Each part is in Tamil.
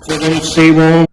ஜெபம் செய்வோம்.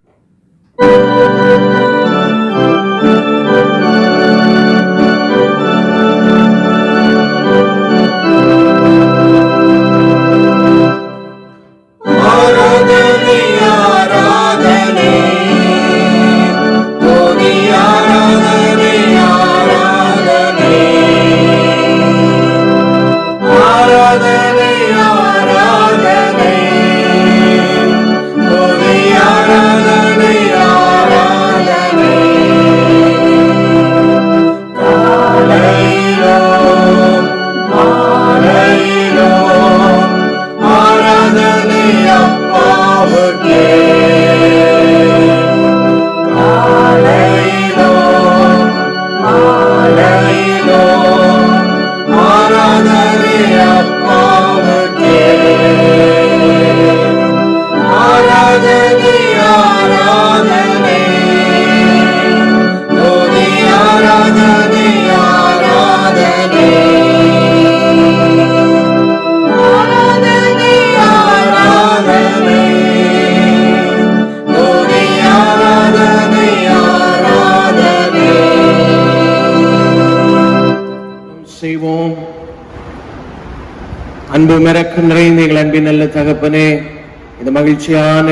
செய்வோம். அன்பு மிரக்கம் நிறைந்த எங்கள் அன்பின் நல்ல தகப்பனே, இந்த மகிழ்ச்சியான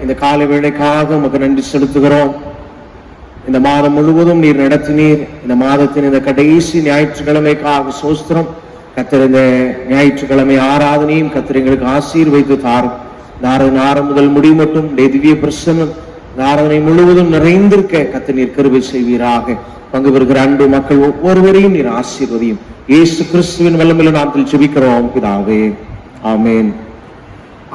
இந்த காலை வேளைக்காக உமக்கு நன்றி செலுத்துகிறோம். இந்த மாதம் முழுவதும் நீர் நடத்தினீர். இந்த மாதத்தின் இந்த கடைசி ஞாயிற்றுக்கிழமைக்காக சோஸ்திரம். கர்த்தர் இந்த ஞாயிற்றுக்கிழமை ஆராதனையும் கர்த்தர் எங்களுக்கு ஆசீர்வதித்து தாரும். ஆரம்பம் முதல் முடி மட்டும் திவ்ய பிரசன்னம் ஆராதனை முழுவதும் நிறைந்திருக்க கர்த்தர் நீர் கிருபை செய்வீராக. பங்கு பெறுகிற அன்பு மக்கள் ஒவ்வொருவரையும் நீர் ஆசீர்வதியும். இயேசு கிறிஸ்துவின் வல்லமையுள்ள நாமத்தில் ஜெபிக்கிறோம் பிதாவே, ஆமென்.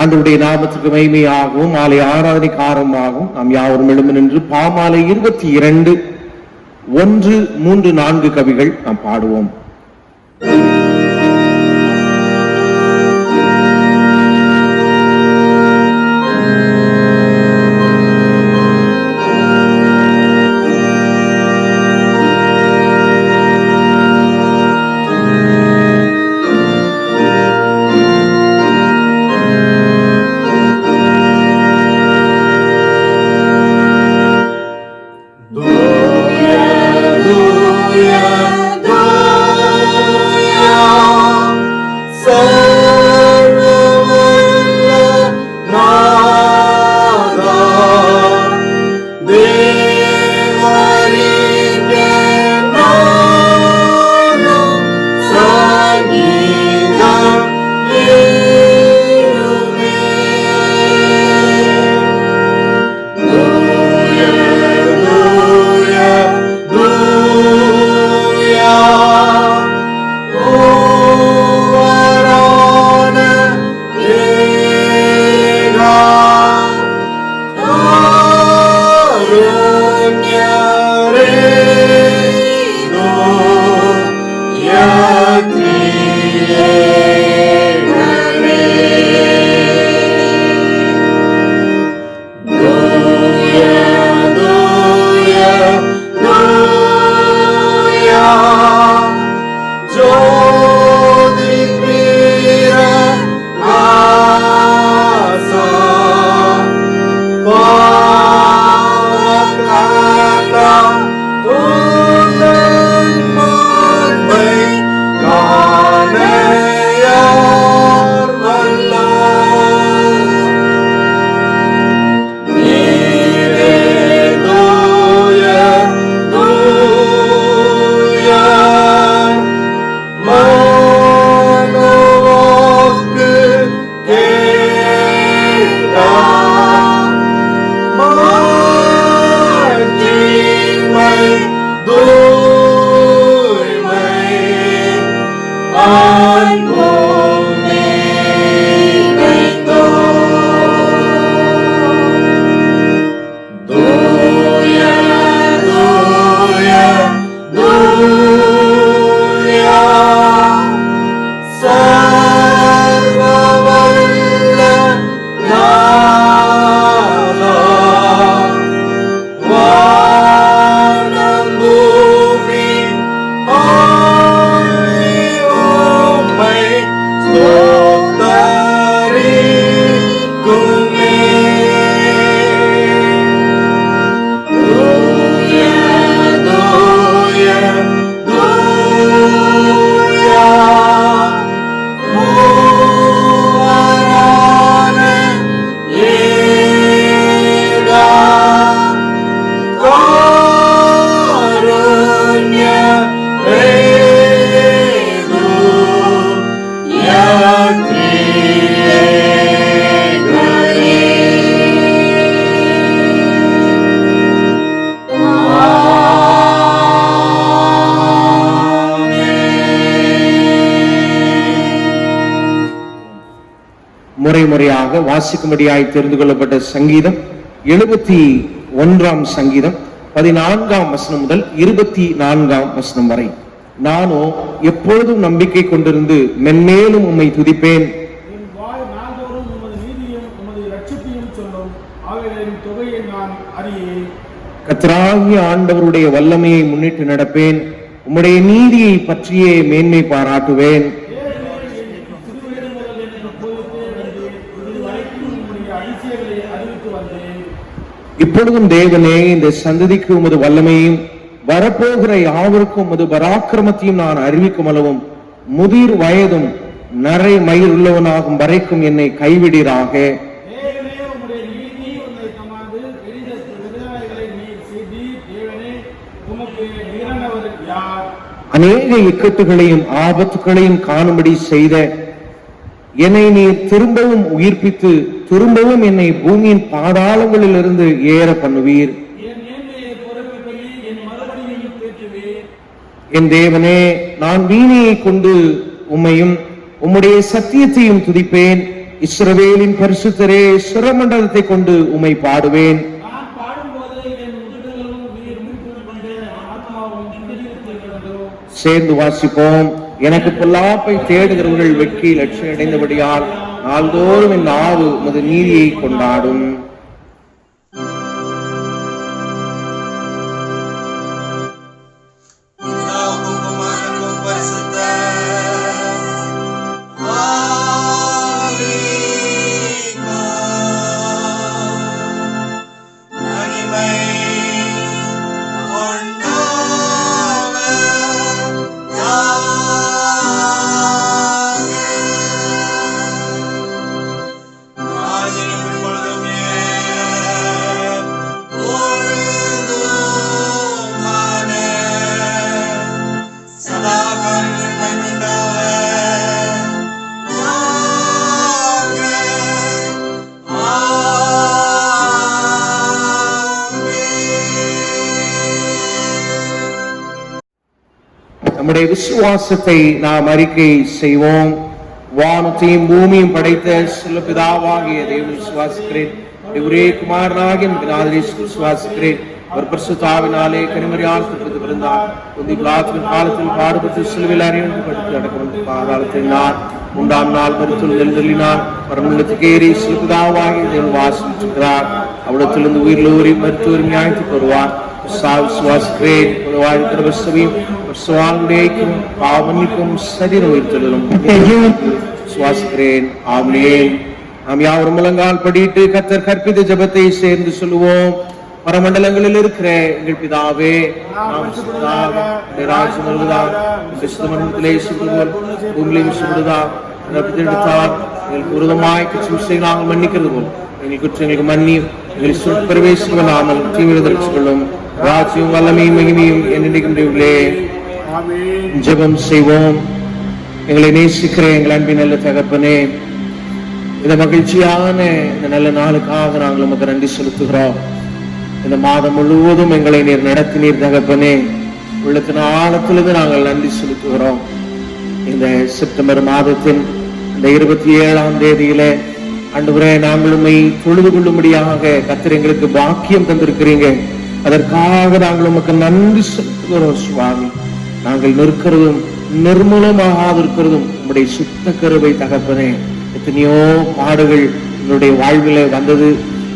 ஆண்டவருடைய நாமத்துக்கு மகிமையாகவும் மாலை ஆராதனைக்கு ஆரம்பமாகவும் நாம் யாவரும் எழுந்து நின்று பாமாலை 22 1, 3, 4 கவிகள் நாம் பாடுவோம். முறையாக வாசிக்கும்படியாய் தெரிந்து கொள்ளப்பட்ட சங்கீதம் 71 சங்கீதம் 14 வசனம் முதல் 24 வசனம் வரை. நானோ எப்பொழுதும் நம்பிக்கை கொண்டிருந்து மென்மேலும் உம்மை துதிப்பேன். கர்த்தராகிய ஆண்டவருடைய வல்லமையை முன்னிட்டு நடப்பேன். உம்முடைய நீதியை பற்றியே மேன்மை பாராட்டுவேன். இப்பொழுதும் தேவனே, இந்த சந்ததிக்கு உமது வல்லமையும் வரப்போகிற யாவருக்கும் உமது பராக்கிரமத்தையும் நான் அறிவிக்கும் அளவும் முதிர் வயதும் நரை மயிர் உள்ளவனாகும் வரைக்கும் என்னை கைவிடீராக. அநேக இக்கட்டுகளையும் ஆபத்துகளையும் காணும்படி செய்த என்னை நீர் திரும்பவும் உயிர்ப்பித்து திரும்பவும் என்னை பூமியின் பாதாளங்களில் இருந்து ஏற பண்ணுவீர். என் தேவனே, நான் வீணையை கொண்டு உம்மையும் உம்முடைய சத்தியத்தையும் துதிப்பேன். இஸ்ரவேலின் பரிசுத்தரே, சுரமண்டலத்தை கொண்டு உம்மை பாடுவேன். சேர்ந்து வாசிப்போம். எனக்கு பொல்லாப்பை தேடுகிறவர்கள் வெட்கி லட்சியம் அடைந்தபடியால் நாள்தோறும் என் நாவு உமது நீதியை கொண்டாடும். நம்முடைய விசுவாசத்தை நாம் அறிக்கை செய்வோம். வானத்தையும் பூமியும் படைத்த சில பிதாவாகிய தேவனை விசுவாசிக்கிறேன். ஒரே குமாரனாகிய விசுவாசிக்கிறேன். அவர் பரிசுத்தாவினாலே கனிமறியால் பிறந்தார். காலத்தில் பாடுபட்டு சிலுவையில் அறியப்பட்டு அடக்கப்பட்டு பாதாளத்தில் மூன்றாம் நாள் மருத்துவ எழுதலினார். பரமண்டலத்துக்கு ஏறி சில பிதாவாகிய தேவன் வாசிக்கிறார். அவ்விடத்திலிருந்து உயிரில் மருத்துவ நியாயத்துக்கு வருவார். விசுவாசிக்கிறேன். பாவமன்னிக்கும் சரீரம் உயிர்த்தெழுதலும் விசுவாசிக்கிறேன். ஆமென். நாம் யாவரும் முழங்கால் படிட்டு கர்த்தர் கற்பித்த ஜெபத்தை சேர்ந்து சொல்லுவோம். பரமண்டலங்களில் இருக்கிற எங்கள் பிதாவே, ராஜ்யம் வருவதாக, மண்டலத்திலே சுடுவோம் பூமியிலும் சுடுவதாக, எங்களுக்கு விரோதமாய் குற்றம் நாங்கள் மன்னிக்கிறது போல் எங்கள் குற்றங்களுக்கு மன்னியும். எங்கள் பிரவேசிக்க நாமல் தீவிரதற்கும் ராஜ்யம் வல்லமையும் மகிமையும் என்னைக்குள்ளே. ஜெபம் செய்வோம். எங்களை நேசிக்கிற எங்கள் அன்பின் நல்ல தகப்பனே, இந்த மகிழ்ச்சியான இந்த நல்ல நாளுக்காக நாங்கள் நமக்கு நன்றி செலுத்துகிறோம். இந்த மாதம் முழுவதும் எங்களை நீர் நடத்தினீர் தகப்பனே. உள்ளத்தின் ஆழத்திலிருந்து நாங்கள் நன்றி செலுத்துகிறோம். இந்த செப்டம்பர் மாதத்தின் இந்த 27ஆம் தேதியில ஆண்டவரே, நாங்கள் உம்மை தொழுது கொள்ளும்படியாக கர்த்தர் எங்களுக்கு பாக்கியம் தந்திருக்கிறீங்க. அதற்காக நாங்கள் உமக்கு நன்றி செலுத்துகிறோம் சுவாமி. நாங்கள் நிற்கிறதும் நிர்மூலமாகாதிருக்கிறதும் உம்முடைய சுத்த கருவை தகப்பனே. எத்தனையோ பாடுகள் எங்களுடைய வாழ்வில வந்தது,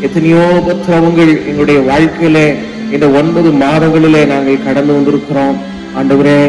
எத்தனையோ உபத்திரவங்கள் எங்களுடைய வாழ்க்கையில இந்த 9 மாதங்களிலே நாங்கள் கடந்து வந்திருக்கிறோம். ஆண்டவரே,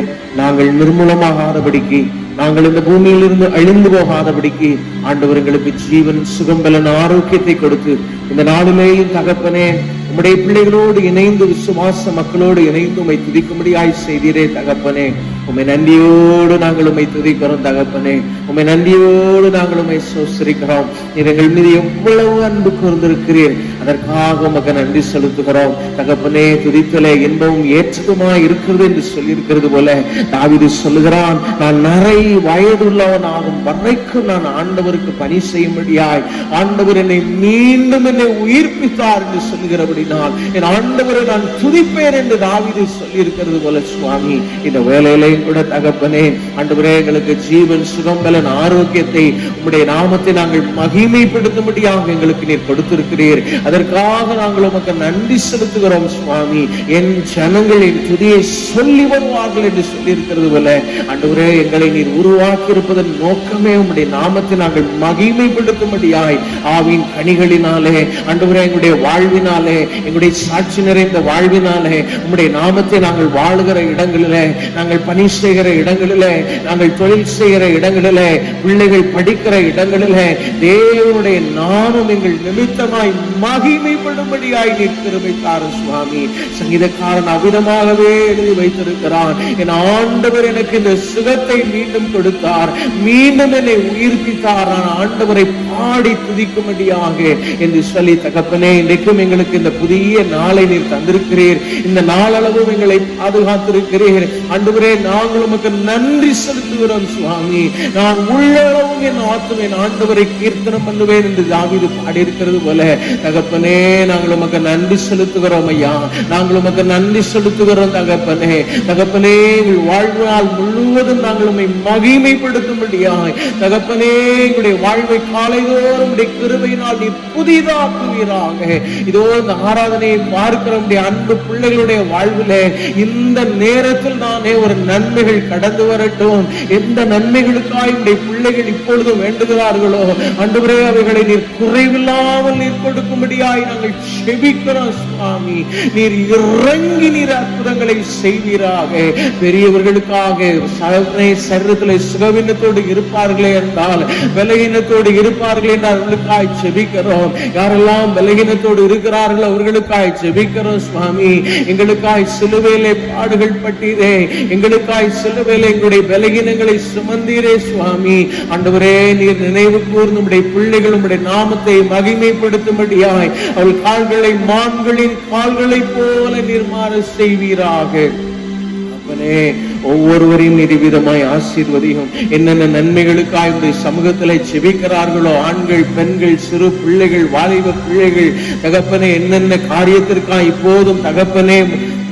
நாங்கள் நிர்மூலமாகாதபடிக்கு, நாங்கள் இந்த பூமியிலிருந்து அழிந்து போகாதபடிக்கு ஆண்டவர் எங்களுக்கு ஜீவன், சுகம், பலன், ஆரோக்கியத்தை கொடுத்து இந்த நாளிலேயும் தகப்பனே உம்முடைய பிள்ளைகளோடு இணைந்து விசுவாச மக்களோடு இணைந்து உம்மை துதிக்கும்படியாய் செய்தீரே தகப்பனே. உம்மை நன்றியோடு நாங்கள் உம்மை துதிக்கிறோம் தகப்பனே. உம்மை நன்றியோடு நாங்கள் உம்மை சோசரிக்கிறோம். எங்கள் மீது எவ்வளவு அன்பு கூர்ந்திருக்கிறீர், அதற்காக உமக்கு நன்றி செலுத்துகிறோம் தகப்பனே. துதித்தலே இன்பமும் ஏற்றதுமாய் இருக்கிறது என்று சொல்லியிருக்கிறது போல தாவீது சொல்லுகிறான், நான் நரை வயதுள்ளவனாகும் வரைக்கும் நான் ஆண்டவருக்கு பணி செய்யும்படியாய் ஆண்டவர் என்னை மீண்டும் என்னை உயிர்ப்பித்தார் என்று சொல்லுகிறபடினால் என் ஆண்டவரை நான் துதிப்பேன் என்று தாவீது சொல்லி இருக்கிறது போல சுவாமி, இந்த வேலையிலே பிள்ளைகளையும் கூட தகப்பனே ஆண்டவரே எங்களுக்கு ஜீவன், சுகம், பலன், ஆரோக்கியத்தை உம்முடைய நாமத்தை நாங்கள் மகிமைப்படுத்தும்படியாக எங்களுக்கு நீர் கொடுத்திருக்கிறீர். அதற்காக நாங்கள் உமக்கு நன்றி செலுத்துகிறோம் சுவாமி. என் ஜனங்களின் துதியை சொல்லி வருவார்கள் என்று சொல்லி இருக்கிறது போல ஆண்டவரே எங்களை நீர் உருவாக்கி இருப்பதன் நோக்கமே உம்முடைய நாமத்தை நாங்கள் மகிமைப்படுத்தும்படியாய் ஆவின் கனிகளினாலே ஆண்டவரே எங்களுடைய வாழ்வினாலே, எங்களுடைய சாட்சி நிறைந்த வாழ்வினாலே உம்முடைய நாமத்தை நாங்கள் வாழுகிற இடங்களிலே, நாங்கள் பணி செய்கிற இடங்களிலே, நாங்கள் தொழில் செய்கிற இடங்களிலே, பிள்ளைகள் படிக்கிற இடங்களிலே தேவனுடைய நாமம் எங்கள் நிமித்தமாய் மகிமைப்படும்படியாய் நீர் கிருபை தாரும் சுவாமி. சங்கீதக்காரன் அவ்விதமாகவே எழுதி வைத்திருக்கிறான், என் ஆண்டவர் எனக்கு இந்த சுகத்தை மீண்டும் கொடுத்தார், மீண்டும் என்னை உயிர்ப்பித்தார், நான் ஆண்டவரை பாடி துதிக்கும்படியாக என்று சொல்லி தகப்பனே இன்றைக்கும் எங்களுக்கு இந்த புதிய நாளை நீர் தந்திருக்கிறீர். இந்த நாளளவும் எங்களை பாதுகாத்திருக்கிறீர் ஆண்டவரே. நாங்கள் உமக்கு நன்றி செலுத்துகிறோம் சுவாமி. நான் உள்ளளவும் என் ஆத்துமேன் ஆண்டவரை கீர்த்தனம் பண்ணுவேன் என்று தாவீது பாடியிருக்கிறது போல தகப்பனே நாங்கள் உமக்கு நன்றி செலுத்துகிறோம் ஐயா. நாங்கள் உமக்கு நன்றி செலுத்துகிறோம் தகப்பனே. தகப்பனே எங்கள் வாழ்நாள் முழுவதும் நாங்கள் உம்மை மகிமைப்படுத்தும்படியாய் தகப்பனே எங்களுடைய வாழ்வை காலைதோறும் உடைய கிருபையினால் நீ புதிதாக்குவீராக. இதோ இந்த ஆராதனையை பார்க்கிற உடைய அன்பு பிள்ளைகளுடைய வாழ்விலே இந்த நேரத்தில் தானே ஒரு நன்மைகள் கடந்து வரட்டும். எந்த நன்மைகளுக்காய் உடைய பிள்ளைகள் இப்பொழுது வேண்டுகிறார்களோ ஆண்டவரே அவைகளை நீர் குறைவில்லாமல் நீர் கொடுக்கும்படியாய் நாங்கள் செபிக்கிறோம் சுவாமி. நீர் இறங்கி நீர் அற்புதங்களை செய்வீராக. பெரியவர்களுக்காக சரீரத்தில் சுகவீனத்தோடு இருப்பார்களே என்றால், பலகீனத்தோடு இருப்பார்களே என்றால் அவர்களுக்காய் செபிக்கிறோம். யாரெல்லாம் பலகீனத்தோடு இருக்கிறார்களோ அவர்களுக்காய் செபிக்கிறோம் சுவாமி. எங்களுக்காய் சிலுவையிலே பாடுகள் பட்டீரே, எங்களுக்காய் சிலுவையிலே எங்களுடைய பலகீனங்களை சுமந்தீரே சுவாமி. ஆண்டவரே நீர் நினைவு கூர்ந்து உம்முடைய பிள்ளைகள் உம்முடைய நாமத்தை மகிமைப்படுத்தும்படியாய் அவள் கால்களை மான்களின் கால்களை போல நீர் மாற செய்வீராக. ஒவ்வொருவரையும் நிதிவிதமாய் ஆசீர்வதியும். என்னென்ன நன்மைகளுக்காக இந்த சமூகத்தில் செபிக்கிறார்களோ ஆண்கள், பெண்கள், சிறு பிள்ளைகள், வாலிப பிள்ளைகள் தகப்பனே என்னென்ன காரியத்திற்காக இப்போதும் தகப்பனே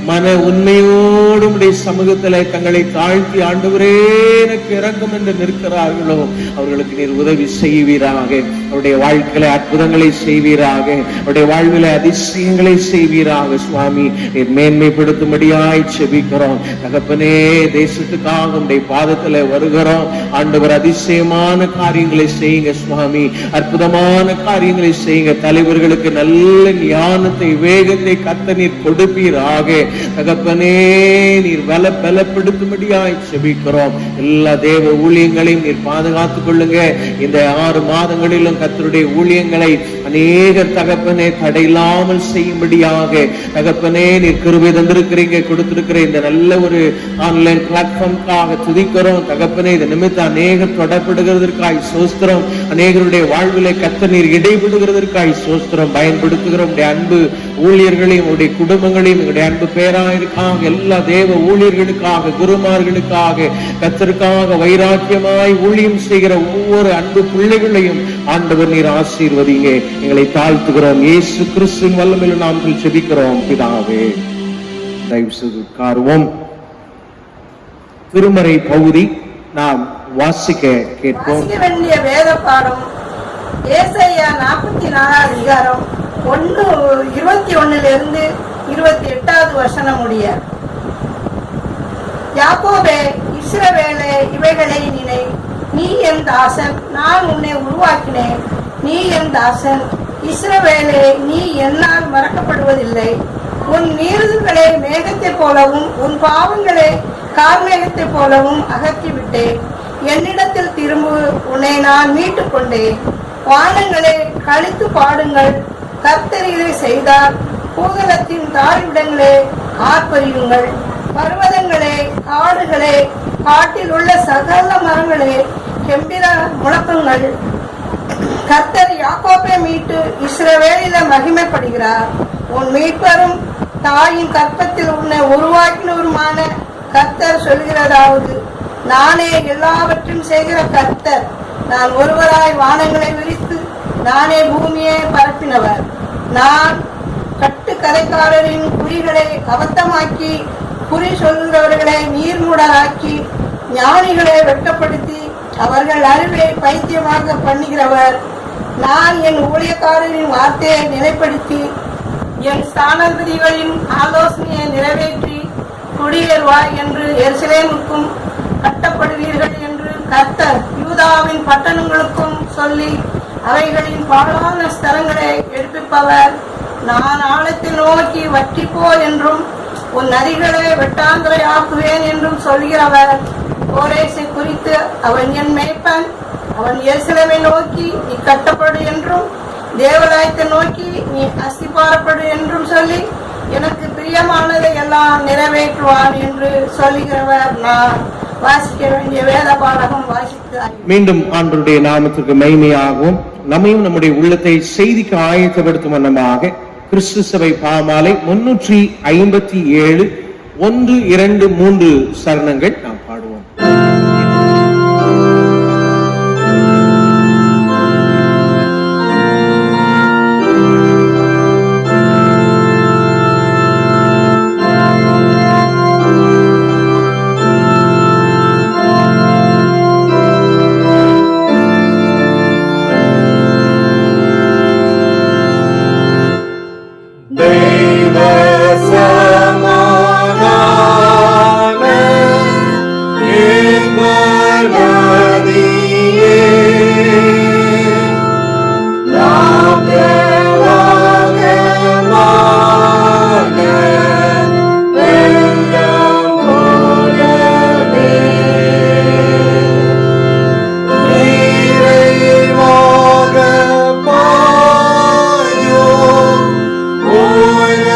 மன உண்மையோடு உடைய சமூகத்தில் தங்களை தாழ்த்தி ஆண்டவரே எனக்கு இறங்கும் என்று நிற்கிறார்களோ அவர்களுக்கு நீர் உதவி செய்வீராக. அவருடைய வாழ்க்கையில அற்புதங்களை செய்வீராக. அவருடைய வாழ்வில அதிசயங்களை செய்வீராக சுவாமி. நீர் மேன்மைப்படுத்தும்படியாய் செபிக்கிறோம் தகப்பனே. தேசத்துக்காக உடைய பாதத்துல வருகிறோம் ஆண்டவர். அதிசயமான காரியங்களை செய்யுங்க சுவாமி. அற்புதமான காரியங்களை செய்யுங்க. தலைவர்களுக்கு நல்ல ஞானத்தை, வேகத்தை கர்த்தர் நீர் கொடுப்பீராக. தகப்பனே நீர் பலப்படுத்தும்படியாய் செபிக்கிறோம். எல்லா தேவ ஊழியங்களையும் நீர் பாதுகாத்துக் கொள்ளுங்க. இந்த 6 மாதங்களிலும் கர்த்தருடைய ஊழியங்களை அநேகர் தகப்பனே தடையில்லாமல் செய்யும்படியாக தகப்பனே நீர் கிருபை தந்திருக்கிறீங்க, கொடுத்திருக்கிற இந்த நல்ல ஒரு ஆன்லைன் பிளாட்ஃபார்முக்காக துதிக்கிறோம் தகப்பனே. இந்த நிமித்தம் அநேகர் தொடர்படுகிறதற்காய் சோஸ்திரம். அநேகருடைய வாழ்விலை கர்த்தர் நீர் இடைபடுகிறதற்காய் சோஸ்திரம். பயன்படுத்துகிறோம் உடைய அன்பு ஊழியர்களையும் உடைய குடும்பங்களையும் எங்களுடைய அன்பு பேராயிருக்காக எல்லா தேவ ஊழியர்களுக்காக, குருமார்களுக்காக, கர்த்தருக்காக வைராக்கியமாய் ஊழியம் செய்கிற ஒவ்வொரு அன்பு பிள்ளைகளையும் ஆண்டவர் நீர் ஆசீர்வதிங்க. எங்களை தாழ்த்துகிறோம். இயேசு கிறிஸ்துவின் வல்லமையில் நாம் ஜெபிக்கிறோம் பிதாவே. தயவு செய்து உட்காருவோம். திருமறை பகுதி நாம் வாசிக்க கேட்போம். வேத பாடம் ஏசாயா 44 அதிகாரம் 21 28வது வசனம் முடிய. யாக்கோபே, இஸ்ரவேலே, இவைகளை நினை. நீ என் தாசன், நான் உன்னை உருவாக்கினேன். நீ என் தாசன் இஸ்ரவேலே, நீ என்னால் மறக்கப்படுவதில்லை. உன் மீறுதல்களை மேகத்தை போலவும் உன் பாவங்களை கார்மேகத்தை போலவும் அகற்றிவிட்டேன். என்னிடத்தில் திரும்பு, உன்னை நான் மீட்டுக் கொண்டேன். வானங்களே கழித்து பாடுங்கள், கர்த்தர் இதை செய்தார். பூதலத்தின் தாழ்விடங்களே ஆர்ப்பரியுங்கள். பர்வதங்களே, காடுகளே, காட்டில் உள்ள சகல மரங்களே கெம்பீர முழக்கங்கள். கர்த்தர் யாக்கோபை மீட்டு இஸ்ரவேலில மகிமைப்படுகிறார். உன் மீட்பரும் தாயின் கற்பத்தில் உன்னை உருவாக்கினவருமான கர்த்தர் சொல்கிறதாவது, நானே எல்லாவற்றையும் செய்கிற கர்த்தர். நான் ஒருவராய் வானங்களை விரித்து நானே பூமியை பரப்பினவர். நான் கட்டுக்கதைக்காரரின் குறிகளை அபத்தமாக்கி குறி சொல்கிறவர்களை நீர்மூடராக்கி ஞானிகளை வெட்கப்படுத்தி அவர்கள் அறிவை பைத்தியமாக பண்ணுகிறவர். நான் என் ஊழியக்காரரின் வார்த்தையை நிலைப்படுத்தி என் ஸ்தானாதிபதிகளின் ஆலோசனையை நிறைவேற்றி குடியேறுவாய் என்று எருசலேமுக்கும் கட்டப்படுவீர்கள் என்று கர்த்தர் யூதாவின் பட்டணங்களுக்கும் சொல்லி அவைகளின் பாழான ஸ்தலங்களை எடுப்பிப்பவர். நான் ஆழத்தை நோக்கி வற்றிப்போ என்றும் உன் நதிகளை வெட்டாந்தரை ஆக்குவேன் என்றும் சொல்கிறவர். கோரேசை குறித்து அவன் என் மேய்ப்பன், அவன் எருசலேமை நோக்கி நீ கட்டப்படு என்றும் தேவாலயத்தை நோக்கி நீ அஸ்திபாரப்படு என்றும் சொல்லி எனக்கு பிரியமானதை எல்லாம் நிறைவேற்றுவான் என்று சொல்லுகிறவர். நான் வாசிக்க வேண்டிய வேத பாடகம் வாசித்தார். மீண்டும் ஆண்டவருடைய நாமத்திற்கு மகிமையாகவும் நம்மையும் நம்முடைய உள்ளத்தை செய்திக்கு ஆயத்தப்படுத்தும் வண்ணமாக கிறிஸ்து சபை பாமாலை 357 1, 2, 3 சரணங்கள் நாம் பாடுவோம். Lord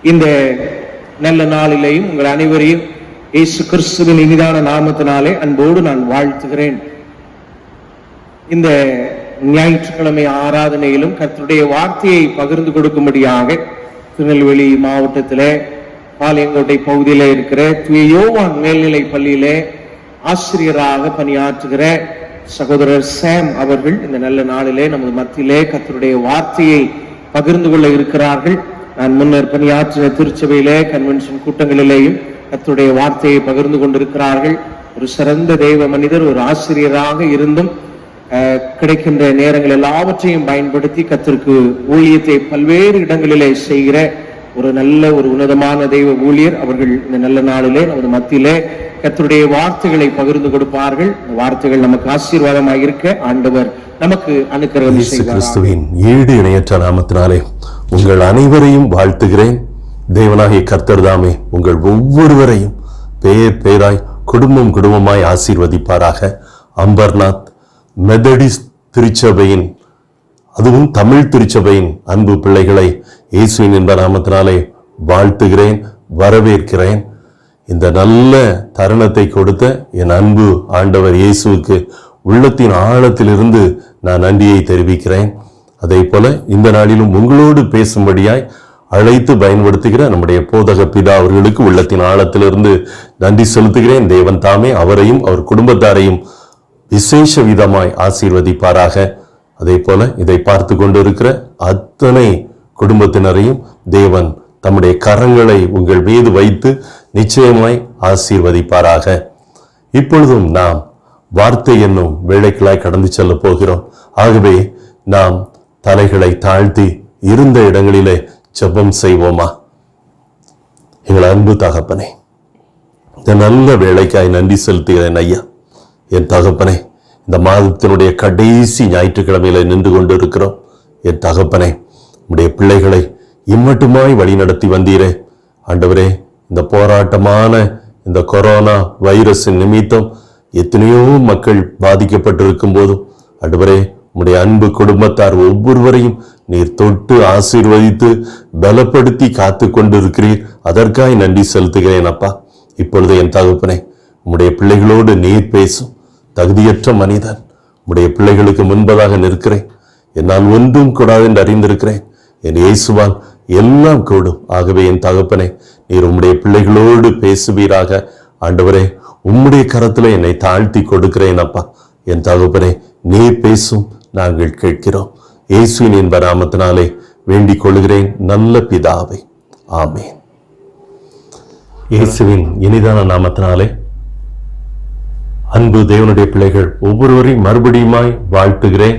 இந்த நல்ல நாளிலேயும் உங்கள் அனைவரையும் இயேசு கிறிஸ்துவின் இனிதான நாமத்தினாலே அன்போடு நான் வாழ்த்துகிறேன். இந்த ஞாயிற்றுக்கிழமை ஆராதனையிலும் கர்த்தருடைய வார்த்தையை பகிர்ந்து கொடுக்கும்படியாக திருநெல்வேலி மாவட்டத்திலே பாளையங்கோட்டை பகுதியிலே இருக்கிற தூய யோவான் மேல்நிலை பள்ளியிலே ஆசிரியராக பணியாற்றுகிற சகோதரர் சாம் அவர்கள் இந்த நல்ல நாளிலே நமது மத்தியிலே கர்த்தருடைய வார்த்தையை பகிர்ந்து கொள்ள இருக்கிறார்கள். நான் முன்னர் பணியாற்றின திருச்சபையிலே கன்வென்ஷன் கூட்டங்களிலேயும் கர்த்தருடைய வார்த்தையை பகிர்ந்து கொண்டிருக்கிறார்கள். ஒரு சிறந்த தெய்வ மனிதர், ஒரு ஆசிரியராக இருந்தும் கிடைக்கின்ற நேரங்கள் எல்லாவற்றையும் பயன்படுத்தி கர்த்தருக்கு ஊழியத்தை பல்வேறு இடங்களிலே செய்கிற ஒரு நல்ல ஒரு உன்னதமான தெய்வ ஊழியர் அவர்கள் இந்த நல்ல நாளிலே நமது மத்தியிலே கர்த்தருடைய வார்த்தைகளை பகிர்ந்து கொடுப்பார்கள். இந்த வார்த்தைகள் நமக்கு ஆசீர்வாதமாக இருக்க ஆண்டவர் நமக்கு அனுக்கிரகம் செய்வார். கிறிஸ்துவின் ஈடு இணையற்ற நாமத்தினாலே உங்கள் அனைவரையும் வாழ்த்துகிறேன். தேவனாகிய கர்த்தர் தாமே உங்கள் ஒவ்வொருவரையும் பேர் பேராய் குடும்பம் குடும்பமாய் ஆசீர்வதிப்பாராக. அம்பர்நாத் மெதடிஸ்ட் திருச்சபையின், அதுவும் தமிழ் திருச்சபையின் அன்பு பிள்ளைகளை இயேசுவின் என்ப நாமத்தினாலே வாழ்த்துகிறேன், வரவேற்கிறேன். இந்த நல்ல தருணத்தை கொடுத்த என் அன்பு ஆண்டவர் இயேசுவுக்கு உள்ளத்தின் ஆழத்திலிருந்து நான் நன்றியை தெரிவிக்கிறேன். அதே போல இந்த நாளிலும் உங்களோடு பேசும்படியாய் அழைத்து பயன்படுத்துகிற நம்முடைய போதக பிதா அவர்களுக்கு உள்ளத்தின் ஆழத்திலிருந்து நன்றி செலுத்துகிறேன். தேவன் தாமே அவரையும் அவர் குடும்பத்தாரையும் விசேஷ விதமாய் ஆசீர்வதிப்பாராக. அதே போல இதை பார்த்து கொண்டிருக்கிற அத்தனை குடும்பத்தினரையும் தேவன் தம்முடைய கரங்களை உங்கள் மீது வைத்து நிச்சயமாய் ஆசீர்வதிப்பாராக. இப்பொழுதும் நாம் வார்த்தை என்னும் வேளைக்குள்ளாய் கடந்து செல்ல போகிறோம். ஆகவே நாம் தலைகளை தாழ்த்தி இருந்த இடங்களிலே ஜெபம் செய்வோமா? எங்கள் அன்பு தகப்பனே, இந்த நல்ல வேளைக்காய் நன்றி செலுத்துகிறேன் ஐயா. என் தகப்பனே, இந்த மாதத்தினுடைய கடைசி ஞாயிற்றுக்கிழமையில நின்று கொண்டிருக்கிறோம். என் தகப்பனே, உடைய பிள்ளைகளை இம்மட்டுமாய் வழிநடத்தி வந்தீரே ஆண்டவரே. இந்த போராட்டமான இந்த கொரோனா வைரஸின் நிமித்தம் எத்தனையோ மக்கள் பாதிக்கப்பட்டிருக்கும் போதும் ஆண்டவரே, உடைய அன்பு குடும்பத்தார் ஒவ்வொருவரையும் நீர் தொட்டு ஆசீர்வதித்து பலப்படுத்தி காத்து கொண்டிருக்கிறீர். அதற்காய் நன்றி செலுத்துகிறேன் அப்பா. இப்பொழுது என் தகப்பனே, உம்முடைய பிள்ளைகளோடு நீர் பேசும். தகுதியற்ற மனிதன் உம்முடைய பிள்ளைகளுக்கு முன்பதாக நிற்கிறேன். என்னால் ஒன்றும் கூடாது என்று அறிந்திருக்கிறேன். என் இயேசுவால் எல்லாம் கூடும். ஆகவே என் தகப்பனே, நீர் உம்முடைய பிள்ளைகளோடு பேசுவீராக. ஆண்டவரே, உம்முடைய கரத்துல என்னை தாழ்த்தி கொடுக்கிறேன் அப்பா. என் தகப்பனே, நீர் பேசும், நாங்கள் கேட்கிறோம். இயேசுவின் என்ப நாமத்தினாலே வேண்டிக் கொள்கிறேன் நல்ல பிதாவே, ஆமென். இயேசுவின் இனிதான நாமத்தினாலே அன்பு தேவனுடைய பிள்ளைகள் ஒவ்வொருவரையும் மறுபடியுமாய் வாழ்த்துகிறேன்.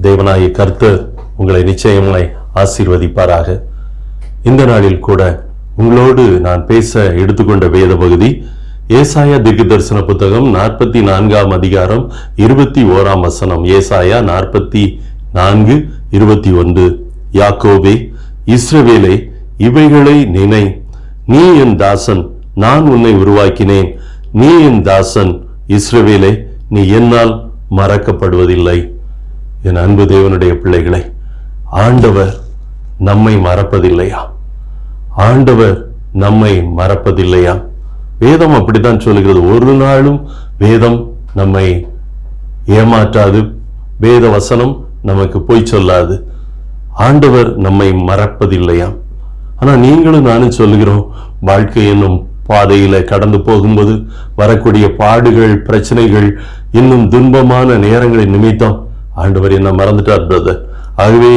தேவனாகிய கர்த்தர் உங்களை நிச்சயமாய் ஆசீர்வதிப்பாராக. இந்த நாளில் கூட உங்களோடு நான் பேச எடுத்துக்கொண்ட வேத பகுதி ஏசாயா தீர்க்கதரிசன புத்தகம் 44ஆம் அதிகாரம் 21ஆம் வசனம். ஏசாயா 44:21. யாக்கோபே, இஸ்ரவேலே, இவைகளை நினை, நீ என் தாசன், நான் உன்னை உருவாக்கினேன். நீ என் தாசன் இஸ்ரவேலே, நீ என்னால் மறக்கப்படுவதில்லை. என் அன்பு தேவனுடைய பிள்ளைகளை, ஆண்டவர் நம்மை மறப்பதில்லையா? ஆண்டவர் நம்மை மறப்பதில்லையா? வேதம் அப்படித்தான் சொல்லுகிறது. ஒரு நாளும் வேதம் நம்மை ஏமாற்றாது, வேத வசனம் நமக்கு பொய் சொல்லாது. ஆண்டவர் நம்மை மறப்பதில்லையா? ஆனா நீங்களும் நானும் சொல்லுகிறோம், வாழ்க்கை என்னும் பாதையில கடந்து போகும்போது வரக்கூடிய பாடுகள், பிரச்சனைகள், இன்னும் துன்பமான நேரங்களின் நிமித்தம் ஆண்டவர் என்ன மறந்துட்டார் பிரதர். ஆகவே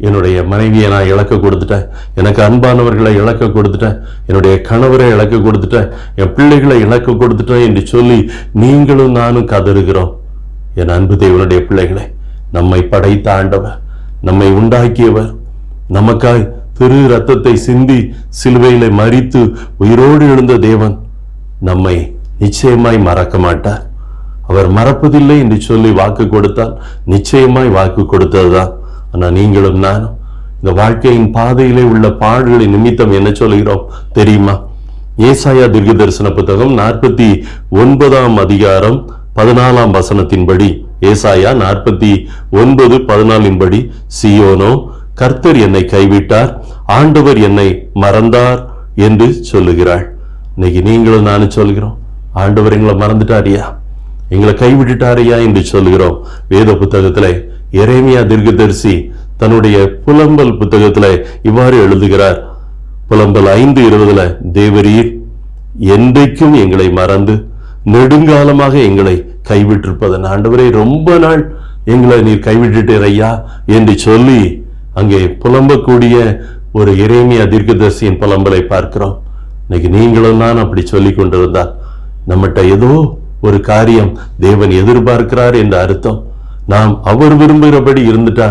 என்னுடைய மனைவியை நான் இழக்க கொடுத்துட்டேன், எனக்கு அன்பானவர்களை இழக்க கொடுத்துட்டேன், என்னுடைய கணவரை இழக்க கொடுத்துட்டேன், என் பிள்ளைகளை இழக்க கொடுத்துட்டேன் என்று சொல்லி நீங்களும் நானும் கதறுகிறோம். என் அன்பு தேவனுடைய பிள்ளைகளை, நம்மை படைத்த ஆண்டவர், நம்மை உண்டாக்கியவர், நமக்காய் திரு ரத்தத்தை சிந்தி சிலுவையில மரித்து உயிரோடு எழுந்த தேவன் நம்மை நிச்சயமாய் மறக்க மாட்டார். அவர் மறப்பதில்லை என்று சொல்லி வாக்கு கொடுத்தால் நிச்சயமாய் வாக்கு கொடுத்ததுதான். ஆனா நீங்களும் நானும் இந்த வாழ்க்கையின் பாதையிலே உள்ள பாடுகளின் நிமித்தம் என்ன சொல்கிறோம் தெரியுமா? ஏசாயா தீர்க்கதரிசன புத்தகம் 49ஆம் அதிகாரம் 14ஆம் வசனத்தின்படி, ஏசாயா 49:14 சீயோனோ, கர்த்தர் என்னை கைவிட்டார், ஆண்டவர் என்னை மறந்தார் என்று சொல்லுகிறாள். இன்னைக்கு நீங்களும் நானும் சொல்கிறோம், ஆண்டவர் எங்களை மறந்துட்டாரியா, எங்களை கைவிட்டுட்டாரியா என்று சொல்லுகிறோம். வேத புத்தகத்துல எரேமியா தீர்க்கதரிசி தன்னுடைய புலம்பல் புத்தகத்துல இவ்வாறு எழுதுகிறார். புலம்பல் 5:20 தேவரீர் என்றைக்கும் எங்களை மறந்து நெடுங்காலமாக எங்களை கைவிட்டிருப்பதன், ஆண்டவரே ரொம்ப நாள் எங்களை நீர் கைவிட்டுட்டீர் ஐயா என்று சொல்லி அங்கே புலம்பக்கூடிய ஒரு எரேமியா தீர்க்கதரிசியின் புலம்பலை பார்க்கிறோம். இன்னைக்கு நீங்களும் நான் அப்படி சொல்லி கொண்டிருந்தால் நம்மகிட்ட ஏதோ ஒரு காரியம் தேவன் எதிர்பார்க்கிறார் என்ற அர்த்தம். நாம் அவர் விரும்புகிறபடி இருந்துட்டா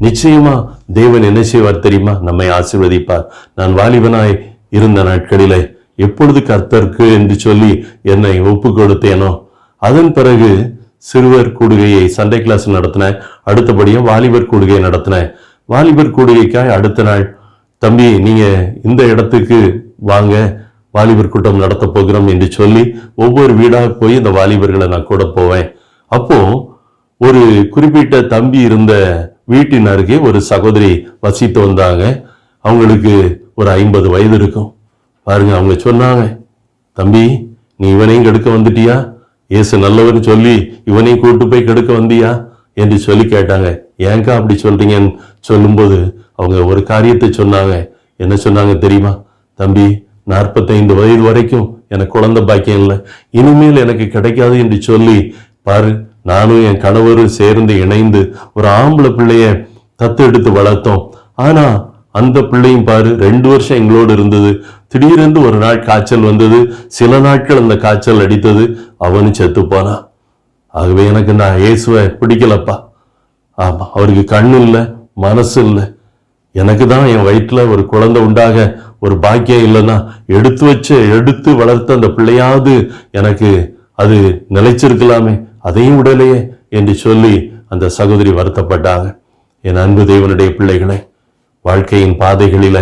நிச்சயமா தேவன் என்ன செய்வார் தெரியுமா? நம்மை ஆசீர்வதிப்பார். நான் வாலிபனாய் இருந்த நாட்களிலே எப்பொழுது கர்த்தருக்கு என்று சொல்லி என்னை ஒப்பு கொடுத்தேனோ அதன் பிறகு சிறுவர் கூடுகையை சண்டே கிளாஸ் நடத்தினேன். அடுத்தபடியும் வாலிபர் கூடுகை நடத்தினேன். வாலிபர் கூடுகைக்காய் அடுத்த நாள், தம்பி நீங்க இந்த இடத்துக்கு வாங்க, வாலிபர் கூட்டம் நடத்த போகிறோம் என்று சொல்லி ஒவ்வொரு வீடாக போய் இந்த வாலிபர்களை நான் கூட போவேன். அப்போ ஒரு குறிப்பிட்ட தம்பி இருந்த வீட்டின் அருகே ஒரு சகோதரி வசித்து வந்தாங்க. அவங்களுக்கு ஒரு 50 வயது இருக்கும். பாருங்க, அவங்க சொன்னாங்க, தம்பி நீ இவனையும் கெடுக்க வந்துட்டியா, இயேசு நல்லவர்னு சொல்லி இவனையும் கூட்டு போய் கெடுக்க வந்தியா என்று சொல்லி கேட்டாங்க. ஏங்கா அப்படி சொல்றீங்கன்னு சொல்லும்போது அவங்க ஒரு காரியத்தை சொன்னாங்க. என்ன சொன்னாங்க தெரியுமா? தம்பி 45 வயது வரைக்கும் எனக்கு குழந்தை பாக்கியம் இல்லை, இனிமேல் எனக்கு கிடைக்காது என்று சொல்லி பாரு, நானும் என் கணவரும் சேர்ந்து இணைந்து ஒரு ஆம்பளை பிள்ளைய தத்தெடுத்து வளர்த்தோம். ஆனா அந்த பிள்ளையும் பாரு 2 வருஷம் எங்களோடு இருந்தது. திடீரென்று ஒரு நாள் காய்ச்சல் வந்தது. சில நாட்கள் அந்த காய்ச்சல் அடித்தது. அவனும் செத்து போனான். ஆகவே எனக்கு நான் இயேசுவை பிடிக்கலப்பா. ஆமா, அவருக்கு கண்ணு இல்லை, மனசு இல்லை. எனக்கு தான் என் வயிற்றுல ஒரு குழந்தை உண்டாக ஒரு பாக்கியம் இல்லைன்னா எடுத்து வளர்த்த அந்த பிள்ளையாவது எனக்கு அது நிலைச்சிருக்கலாமே, அதையும் விடலையே என்று சொல்லி அந்த சகோதரி வருத்தப்பட்டாங்க. என் அன்பு தேவனுடைய பிள்ளைகளை, வாழ்க்கையின் பாதைகளில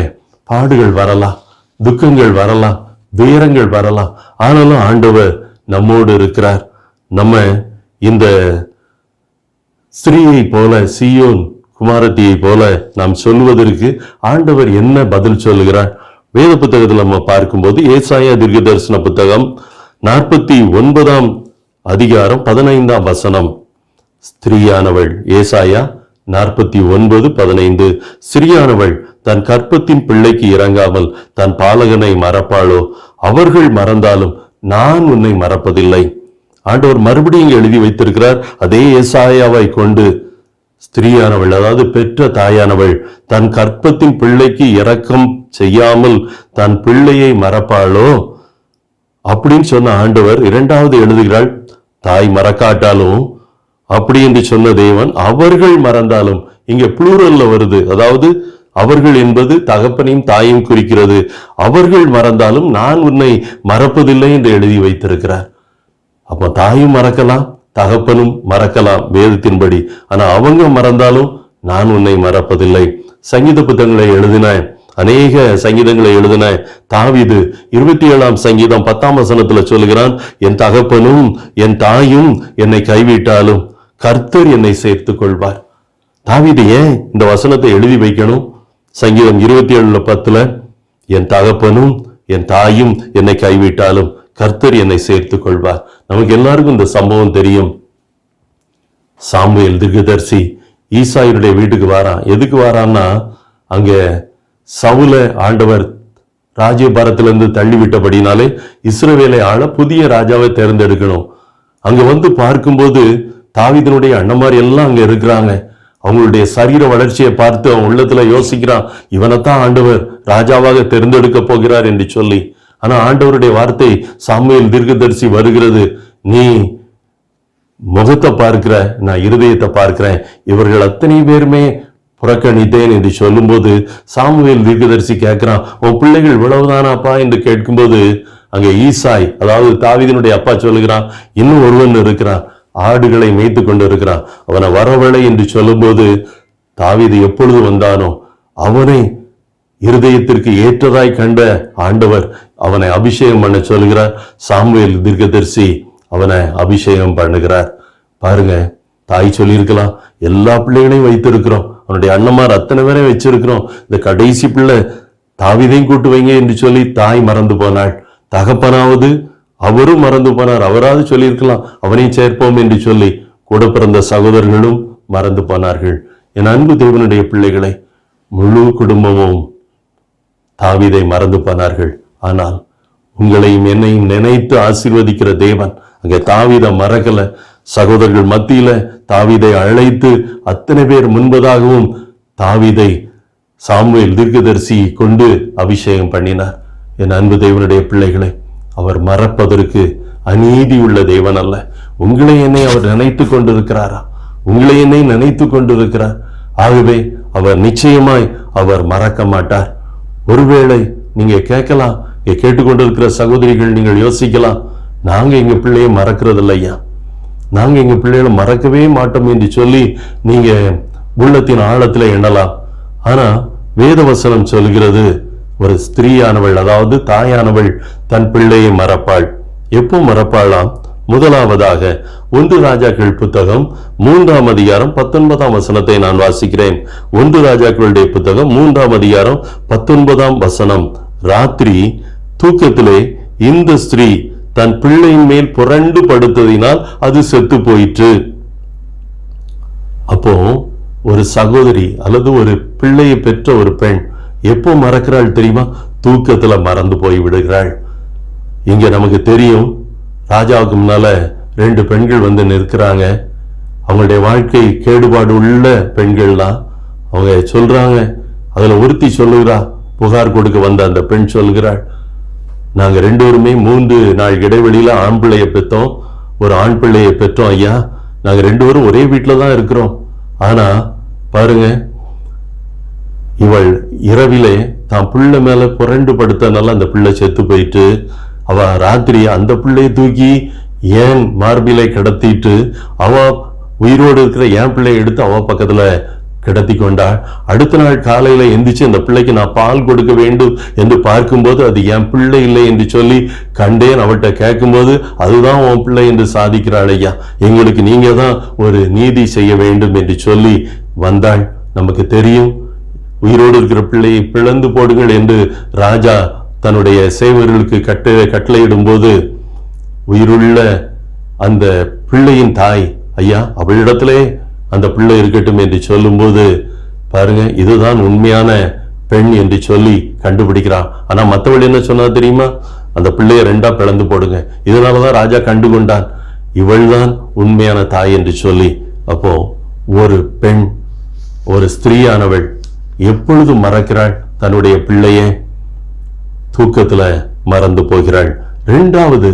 பாடுகள் வரலாம், துக்கங்கள் வரலாம், துயரங்கள் வரலாம். ஆனாலும் ஆண்டவர் நம்மோடு இருக்கிறார். நம்ம இந்த ஸ்திரீயை போல, சீயோன் குமாரத்தியை போல நாம் சொல்வதற்கு ஆண்டவர் என்ன பதில் சொல்லுகிறார்? வேத புத்தகத்தில் நம்ம பார்க்கும்போது ஏசாயா தீர்க்கதரிசன புத்தகம் 49 அதிகாரம் 15 ஸ்திரீயானவள், ஏசாயா 49:15, ஸ்திரீயானவள் தன் கற்பத்தின் பிள்ளைக்கு இறங்காமல் தன் பாலகனை மறப்பாளோ? அவர்கள் மறந்தாலும் நான் உன்னை மறப்பதில்லை. ஆண்டவர் மறுபடியும் எழுதி வைத்திருக்கிறார். அதே ஏசாயாவை கொண்டு ஸ்திரீயானவள், அதாவது பெற்ற தாயானவள் தன் கற்பத்தின் பிள்ளைக்கு இரக்கம் செய்யாமல் தன் பிள்ளையை மறப்பாளோ அப்படின்னு சொன்ன ஆண்டவர் 2வது எழுதுகிறாள், தாய் மறக்காட்டாலும் அப்படி என்று சொன்ன தேவன் அவர்கள் மறந்தாலும், இங்க ப்ளூரல்ல வருது, அதாவது அவர்கள் என்பது தகப்பனையும் தாயையும் குறிக்கிறது. அவர்கள் மறந்தாலும் நான் உன்னை மறப்பதில்லை என்று எழுதி வைத்திருக்கிறார். அப்ப தாயும் மறக்கலாம், தகப்பனும் மறக்கலாம் வேதத்தின்படி. ஆனா அவங்க மறந்தாலும் நான் உன்னை மறப்பதில்லை. சங்கீத புத்தகங்களை எழுதின, அநேக சங்கீதங்களை எழுதின தாவீது 27 சங்கீதம் 10 சொல்லுகிறான், என் தகப்பனும் என் தாயும் என்னை கைவிட்டாலும் கர்த்தர் என்னை சேர்த்துக் கொள்வார். தாவீது ஏன் இந்த வசனத்தை எழுதி வைக்கணும்? சங்கீதம் 27:10, என் தகப்பனும் என் தாயும் என்னை கைவிட்டாலும் கர்த்தர் என்னை சேர்த்துக் கொள்வார். நமக்கு எல்லாருக்கும் இந்த சம்பவம் தெரியும். சாமுவேல் தீர்க்கதரிசி ஈசாயினுடைய வீட்டுக்கு வாரான். எதுக்கு வாரான்னா, அங்க சவுல ஆண்டவர் ராஜ்யபாரத்திலிருந்து தள்ளிவிட்டபடினாலே இஸ்ரவேலை ஆள புதிய ராஜாவை தேர்ந்தெடுக்கணும். அங்க வந்து பார்க்கும்போது தாவீதினுடைய அண்ணமாரி எல்லாம் அங்க இருக்கிறாங்க. அவங்களுடைய சரீர வளர்ச்சியை பார்த்து அவன் உள்ளத்துல யோசிக்கிறான், இவனைத்தான் ஆண்டவர் ராஜாவாக தேர்ந்தெடுக்க போகிறார் என்று சொல்லி. ஆனா ஆண்டவருடைய வார்த்தை சாமுவேல் தீர்க்கதரிசி வருகிறது, நீ முகத்தை பார்க்கிற, நான் இருதயத்தை பார்க்கிறேன், இவர்கள் அத்தனை பேருமே புறக்கணித்தேன் என்று சொல்லும்போது சாமுவேல் தீர்க்கதரிசி கேட்கிறான், உன் பிள்ளைகள் இவ்வளவுதானாப்பா என்று கேட்கும்போது அங்கே ஈசாய், அதாவது தாவீதினுடைய அப்பா சொல்லுகிறான், இன்னும் ஒருவன் இருக்கிறான், ஆடுகளை மேய்த்து கொண்டு இருக்கிறான், அவனை வரவழை என்று சொல்லும்போது தாவீது எப்பொழுது வந்தானோ அவனை இருதயத்திற்கு ஏற்றதாய் கண்ட ஆண்டவர் அவனை அபிஷேகம் பண்ண சொல்கிறார். சாமுவேல் தீர்க்கதரிசி அவனை அபிஷேகம் பண்ணுகிறார். பாருங்க, தாய் சொல்லியிருக்கலாம், எல்லா பிள்ளைகளையும் வைத்திருக்கிறோம், அவனுடைய அண்ணமார் அத்தனை பேரை வச்சிருக்கிறோம், இந்த கடைசி பிள்ளை தாவீதையும் கூட்டு வைங்க என்று சொல்லி தாய் மறந்து போனாள். தகப்பனாவது அவரும் மறந்து போனார், அவராது சொல்லியிருக்கலாம் அவனையும் சேர்ப்போம் என்று சொல்லி. கூட பிறந்த சகோதரர்களும் மறந்து போனார்கள். என் அன்பு தேவனுடைய பிள்ளைகளை, முழு குடும்பமும் தாவீதை மறந்து போனார்கள். ஆனால் உங்களையும் என்னையும் நினைத்து ஆசீர்வதிக்கிற தேவன் அங்கே தாவீதை மறக்கல. சகோதரர்கள் மத்தியில தாவீதை அழைத்து அத்தனை பேர் முன்பதாகவும் தாவீதை சாமுவேல் தீர்க்கதரிசி கொண்டு அபிஷேகம் பண்ணினார். என் அன்பு தேவனுடைய பிள்ளைகளை, அவர் மறப்பதற்கு அநீதி உள்ள தேவன் அல்ல. உங்களை என்னை அவர் நினைத்து கொண்டிருக்கிறாரா? உங்களை என்னை நினைத்து கொண்டிருக்கிறார். ஆகவே அவர் நிச்சயமாய் அவர் மறக்க மாட்டார். ஒருவேளை நீங்க கேட்கலாம், கேட்டுக்கொண்டிருக்கிற சகோதரிகள் நீங்கள் யோசிக்கலாம், நாங்க எங்க பிள்ளையை மறக்கிறது இல்லையா, நாங்க எங்க பிள்ளைகளை மறக்கவே மாட்டோம் என்று சொல்லி நீங்க உள்ளத்தின் ஆழத்துல எண்ணலாம். ஆனா வேதவசனம் சொல்கிறது, ஒரு ஸ்திரீயானவள், அதாவது தாயானவள் தன் பிள்ளையை மறப்பாள். எப்போ மறப்பாளாம்? முதலாவதாக 1 ராஜாக்கள் புத்தகம் 3ஆம் அதிகாரம் 19ஆம் வசனத்தை நான் வாசிக்கிறேன். 1 ராஜாக்களுடைய புத்தகம் 3ஆம் அதிகாரம் 19ஆம் வசனம். ராத்திரி தூக்கத்திலே இந்த ஸ்திரீ தன் பிள்ளையின் மேல் புரண்டு படுத்ததினால் அது செத்து போயிற்று. அப்போ ஒரு சகோதரி அல்லது ஒரு பிள்ளையை பெற்ற ஒரு பெண் எப்போ மறக்கிறாள் தெரியுமா? தூக்கத்துல மறந்து போய் விடுகிறாள். இங்க நமக்கு தெரியும், ராஜாவுக்கு முன்னால 2 பெண்கள் வந்து நிற்கிறாங்க. அவங்களுடைய வாழ்க்கை கேடுபாடு உள்ள பெண்கள் தான். அவங்க சொல்றாங்க, அதுல ஒருத்தி சொல்லுகிறா, புகார் கொடுக்க வந்த அந்த பெண் சொல்கிறாள், நாங்க 2 பேருமே 3 நாள் இடைவெளியில ஆண் பிள்ளையை பெற்றோம், ஒரு ஆண் பிள்ளையை பெற்றோம் ஐயா. நாங்க 2 பேரும் ஒரே வீட்டுல தான் இருக்கிறோம். ஆனா பாருங்க, இவள் இரவிலே தான் பிள்ளை மேல புரண்டு படுத்தனால அந்த பிள்ளை செத்து போயிட்டு, அவ ராத்திரி அந்த பிள்ளையை தூக்கி ஏன் மார்பிலை கிடத்திட்டு அவ உயிரோடு இருக்கிற என் பிள்ளையை எடுத்து அவ பக்கத்துல கிடத்தி கொண்டாள். அடுத்த நாள் காலையில எந்திரிச்சு அந்த பிள்ளைக்கு நான் பால் கொடுக்க வேண்டும் என்று பார்க்கும்போது அது என் பிள்ளை இல்லை என்று சொல்லி கண்டேன். அவட்ட கேட்கும்போது அதுதான் உன் பிள்ளை என்று சாதிக்கிறாள். ஐயா, எங்களுக்கு நீங்க தான் ஒரு நீதி செய்ய வேண்டும் என்று சொல்லி வந்தாள். நமக்கு தெரியும், உயிரோடு இருக்கிற பிள்ளையை பிளந்து போடுங்கள் என்று ராஜா தன்னுடைய சேவர்களுக்கு கட்டளையிடும் போது உயிருள்ள அந்த பிள்ளையின் தாய், ஐயா அவளிடத்திலே அந்த பிள்ளை இருக்கட்டும் என்று சொல்லும் போது பாருங்க, இதுதான் உண்மையான பெண் என்று சொல்லி கண்டுபிடிக்கிறான். ஆனா மற்றவள் என்ன சொன்னா தெரியுமா? அந்த பிள்ளைய 2ஆ பிளந்து போடுங்க. இதனாலதான் ராஜா கண்டு கொண்டான், இவள் தான் உண்மையான தாய் என்று சொல்லி. அப்போ ஒரு பெண், ஒரு ஸ்திரீயானவள் எப்பொழுது மறக்கிறாள்? தன்னுடைய பிள்ளையை தூக்கத்துல மறந்து போகிறாள். 2வது,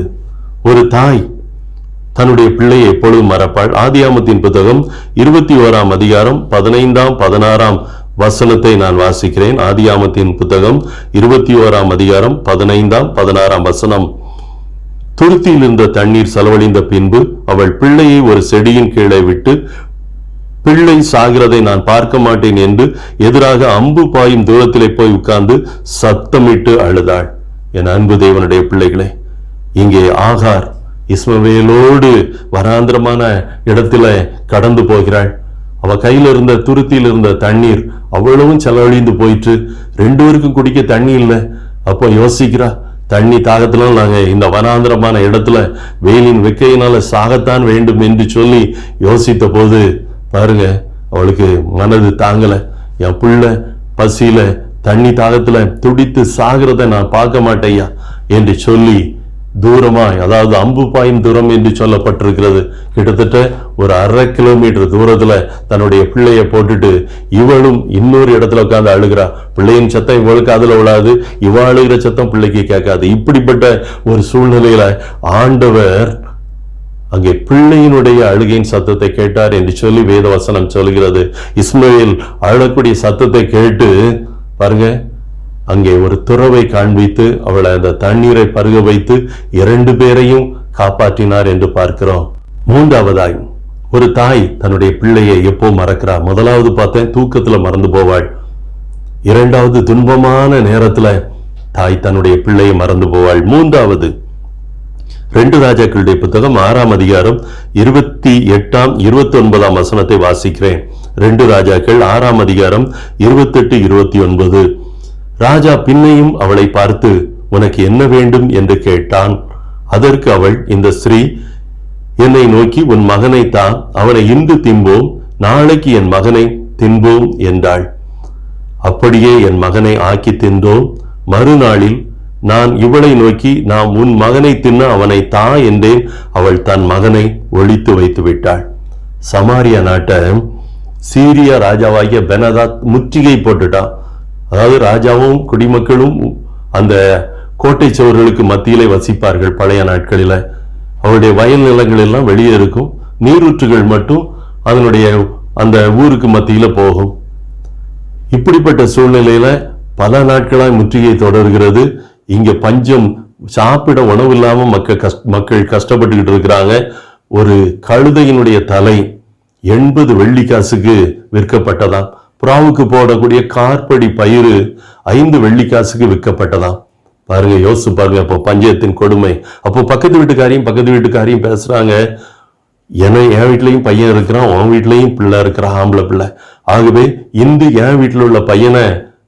ஒரு தாய் தன்னுடைய பிள்ளையை எப்பொழுது மறப்பாள்? ஆதியாமத்தின் புத்தகம் 21ஆம் அதிகாரம் 15ஆம் 16ஆம் வசனத்தை நான் வாசிக்கிறேன். ஆதியாமத்தின் புத்தகம் 21ஆம் அதிகாரம் 15ஆம் 16ஆம் வசனம். துருத்தியில் இருந்த தண்ணீர் செலவழிந்த பின்பு அவள் பிள்ளையை ஒரு செடியின் கீழே விட்டு, பிள்ளை சாகிறதை நான் பார்க்க மாட்டேன் என்று எதிராக அம்பு பாயும் தூரத்திலே போய் உட்கார்ந்து சத்தமிட்டு அழுதாள். என் அன்பு தேவனுடைய பிள்ளைகளே, இங்கே ஆகார் இஸ்மவேலோடு வனாந்திரமான இடத்துல கடந்து போகிறாள். அவ கையில இருந்த துருத்தியில் இருந்த தண்ணீர் அவ்வளவும் செலவழிந்து போயிற்று. 2 பேருக்கும் குடிக்க தண்ணி இல்லை. அப்போ யோசிக்கிறா, தண்ணி தாகத்துல நாங்க இந்த வனாந்திரமான இடத்துல வெயிலின் வெக்கையினால சாகத்தான் வேண்டும் என்று சொல்லி யோசித்த போது பாருங்க, அவளுக்கு மனது தாங்கல. என் பிள்ளை பசியில தண்ணி தாகத்துல துடித்து சாகிறத நான் பார்க்க மாட்டேயா என்று சொல்லி தூரமாய், அதாவது அம்பு பாயும் தூரம் என்று சொல்லப்பட்டிருக்கிறது, கிட்டத்தட்ட ஒரு 1/2 கிலோமீட்டர் தூரத்துல தன்னுடைய பிள்ளைய போட்டுட்டு இவளும் இன்னொரு இடத்துல உட்கார்ந்து அழுகிறா. பிள்ளையின் சத்தம் இவளுக்கு அதுல விழாது, இவ அழுகிற சத்தம் பிள்ளைக்கு கேட்காது. இப்படிப்பட்ட ஒரு சூழ்நிலையில ஆண்டவர் அங்கே பிள்ளையினுடைய அழுகையின் சத்தத்தை கேட்டார் என்று சொல்லி வேதவசனம் சொல்கிறது. இஸ்மவேல் அழக்கூடிய சத்தத்தை கேட்டு பாருங்க, அங்கே ஒரு துறவை காண்பித்து அவளை அந்த தண்ணீரை பருக வைத்து 2 பேரையும் காப்பாற்றினார் என்று பார்க்கிறோம். 3வதாய், ஒரு தாய் தன்னுடைய பிள்ளையை எப்போ மறக்கிறார்? முதலாவது பார்த்தேன், தூக்கத்துல மறந்து போவாள். 2வது, துன்பமான நேரத்துல தாய் தன்னுடைய பிள்ளையை மறந்து போவாள். 3வது, 2 ராஜாக்களுடைய புத்தகம் 6ஆம் அதிகாரம் 28ஆம் 29ஆம் வசனத்தை வாசிக்கிறேன். 2 ராஜாக்கள் 6ஆம் அதிகாரம் 28-29. ராஜா பின்னையும் அவளை பார்த்து, உனக்கு என்ன வேண்டும் என்று கேட்டான். அதற்கு அவள், இந்த ஸ்திரீ என்னை நோக்கி, உன் மகனை தா, அவனை இன்று தின்போம், நாளைக்கு என் மகனை தின்போம் என்றாள். அப்படியே என் மகனை ஆக்கி தின்றோம். மறுநாளில் நான் இவளை நோக்கி, நாம் உன் மகனை தின்ன அவனை தா என்றேன். அவள் தன் மகனை ஒளித்து வைத்து விட்டாள். சமாரியா நாட்டை சீரியா ராஜாவாகிய பெனதாத் முற்றுகை போட்டுட்டான். அதாவது ராஜாவும் குடிமக்களும் அந்த கோட்டை சுவர்களுக்கு மத்தியிலே வசிப்பார்கள். பழைய நாட்களில அவருடைய வயல் நிலங்கள் எல்லாம் வெளியே இருக்கும், நீரூற்றுகள் மட்டும் அதனுடைய அந்த ஊருக்கு மத்தியில போகும். இப்படிப்பட்ட சூழ்நிலையில பல நாட்களாய் முற்றுகை தொடர்கிறது. இங்க பஞ்சம், சாப்பிட உணவு இல்லாம மக்கள் கஷ்டப்பட்டுக்கிட்டு இருக்கிறாங்க. ஒரு கழுதையினுடைய தலை 80 வெள்ளி காசுக்கு விற்கப்பட்டதாம். புறாவுக்கு போடக்கூடிய கார்படி பயிறு 5 வெள்ளி காசுக்கு விற்கப்பட்டதாம். பாருங்க, யோசிச்சு பாருங்க அப்போ பஞ்சத்தின் கொடுமை. அப்போ பக்கத்து வீட்டுக்காரையும் பேசுறாங்க, என் வீட்லயும் பையன் இருக்கிறான், உன் வீட்லயும் பிள்ளை இருக்கிறான், ஆம்பளை பிள்ளை. ஆகவே இன்று என் வீட்டில் உள்ள பையனை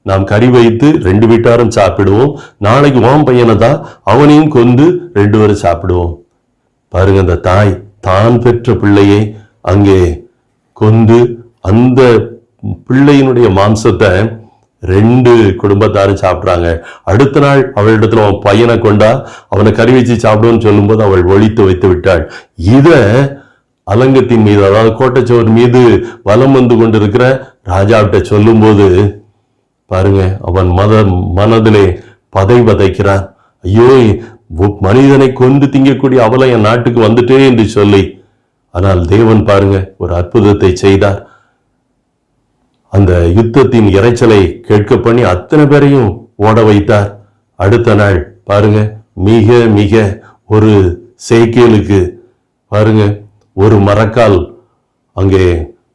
நாம் கறி வைத்து 2 வீட்டாரும் சாப்பிடுவோம், நாளைக்கு உன் பையனை தான் அவனையும் கொண்டு 2 பேரும் சாப்பிடுவோம். பாருங்க, அந்த தாய் தான் பெற்ற பிள்ளையை அங்கே கொண்டு அந்த பிள்ளையினுடைய மாம்சத்தை 2 குடும்பத்தாரும் சாப்பிட்றாங்க. அடுத்த நாள் அவளிடத்துல அவன் பையனை கொண்டா அவனை கறி வச்சு சாப்பிடுவோன்னு சொல்லும்போது அவள் ஒளித்து வைத்து விட்டாள். இத அலங்கத்தின் மீது, அதாவது கோட்டைச்சுவர் மீது வலம் வந்து கொண்டிருக்கிற ராஜாவிட்ட சொல்லும் போது பாருங்க, அவன் மனதிலே பதைக்கிறான். ஐயோ, மனிதனை கொண்டு திங்கக்கூடிய அவளை என் நாட்டுக்கு வந்துட்டே என்று சொல்லி. ஆனால் தேவன் பாருங்க ஒரு அற்புதத்தை செய்தார். அந்த யுத்தத்தின் இறைச்சலை கேட்க பண்ணி அத்தனை பேரையும் ஓட வைத்தார். அடுத்த நாள் பாருங்க, மிக மிக ஒரு சேக்கேலுக்கு பாருங்க ஒரு மரக்கால் அங்கே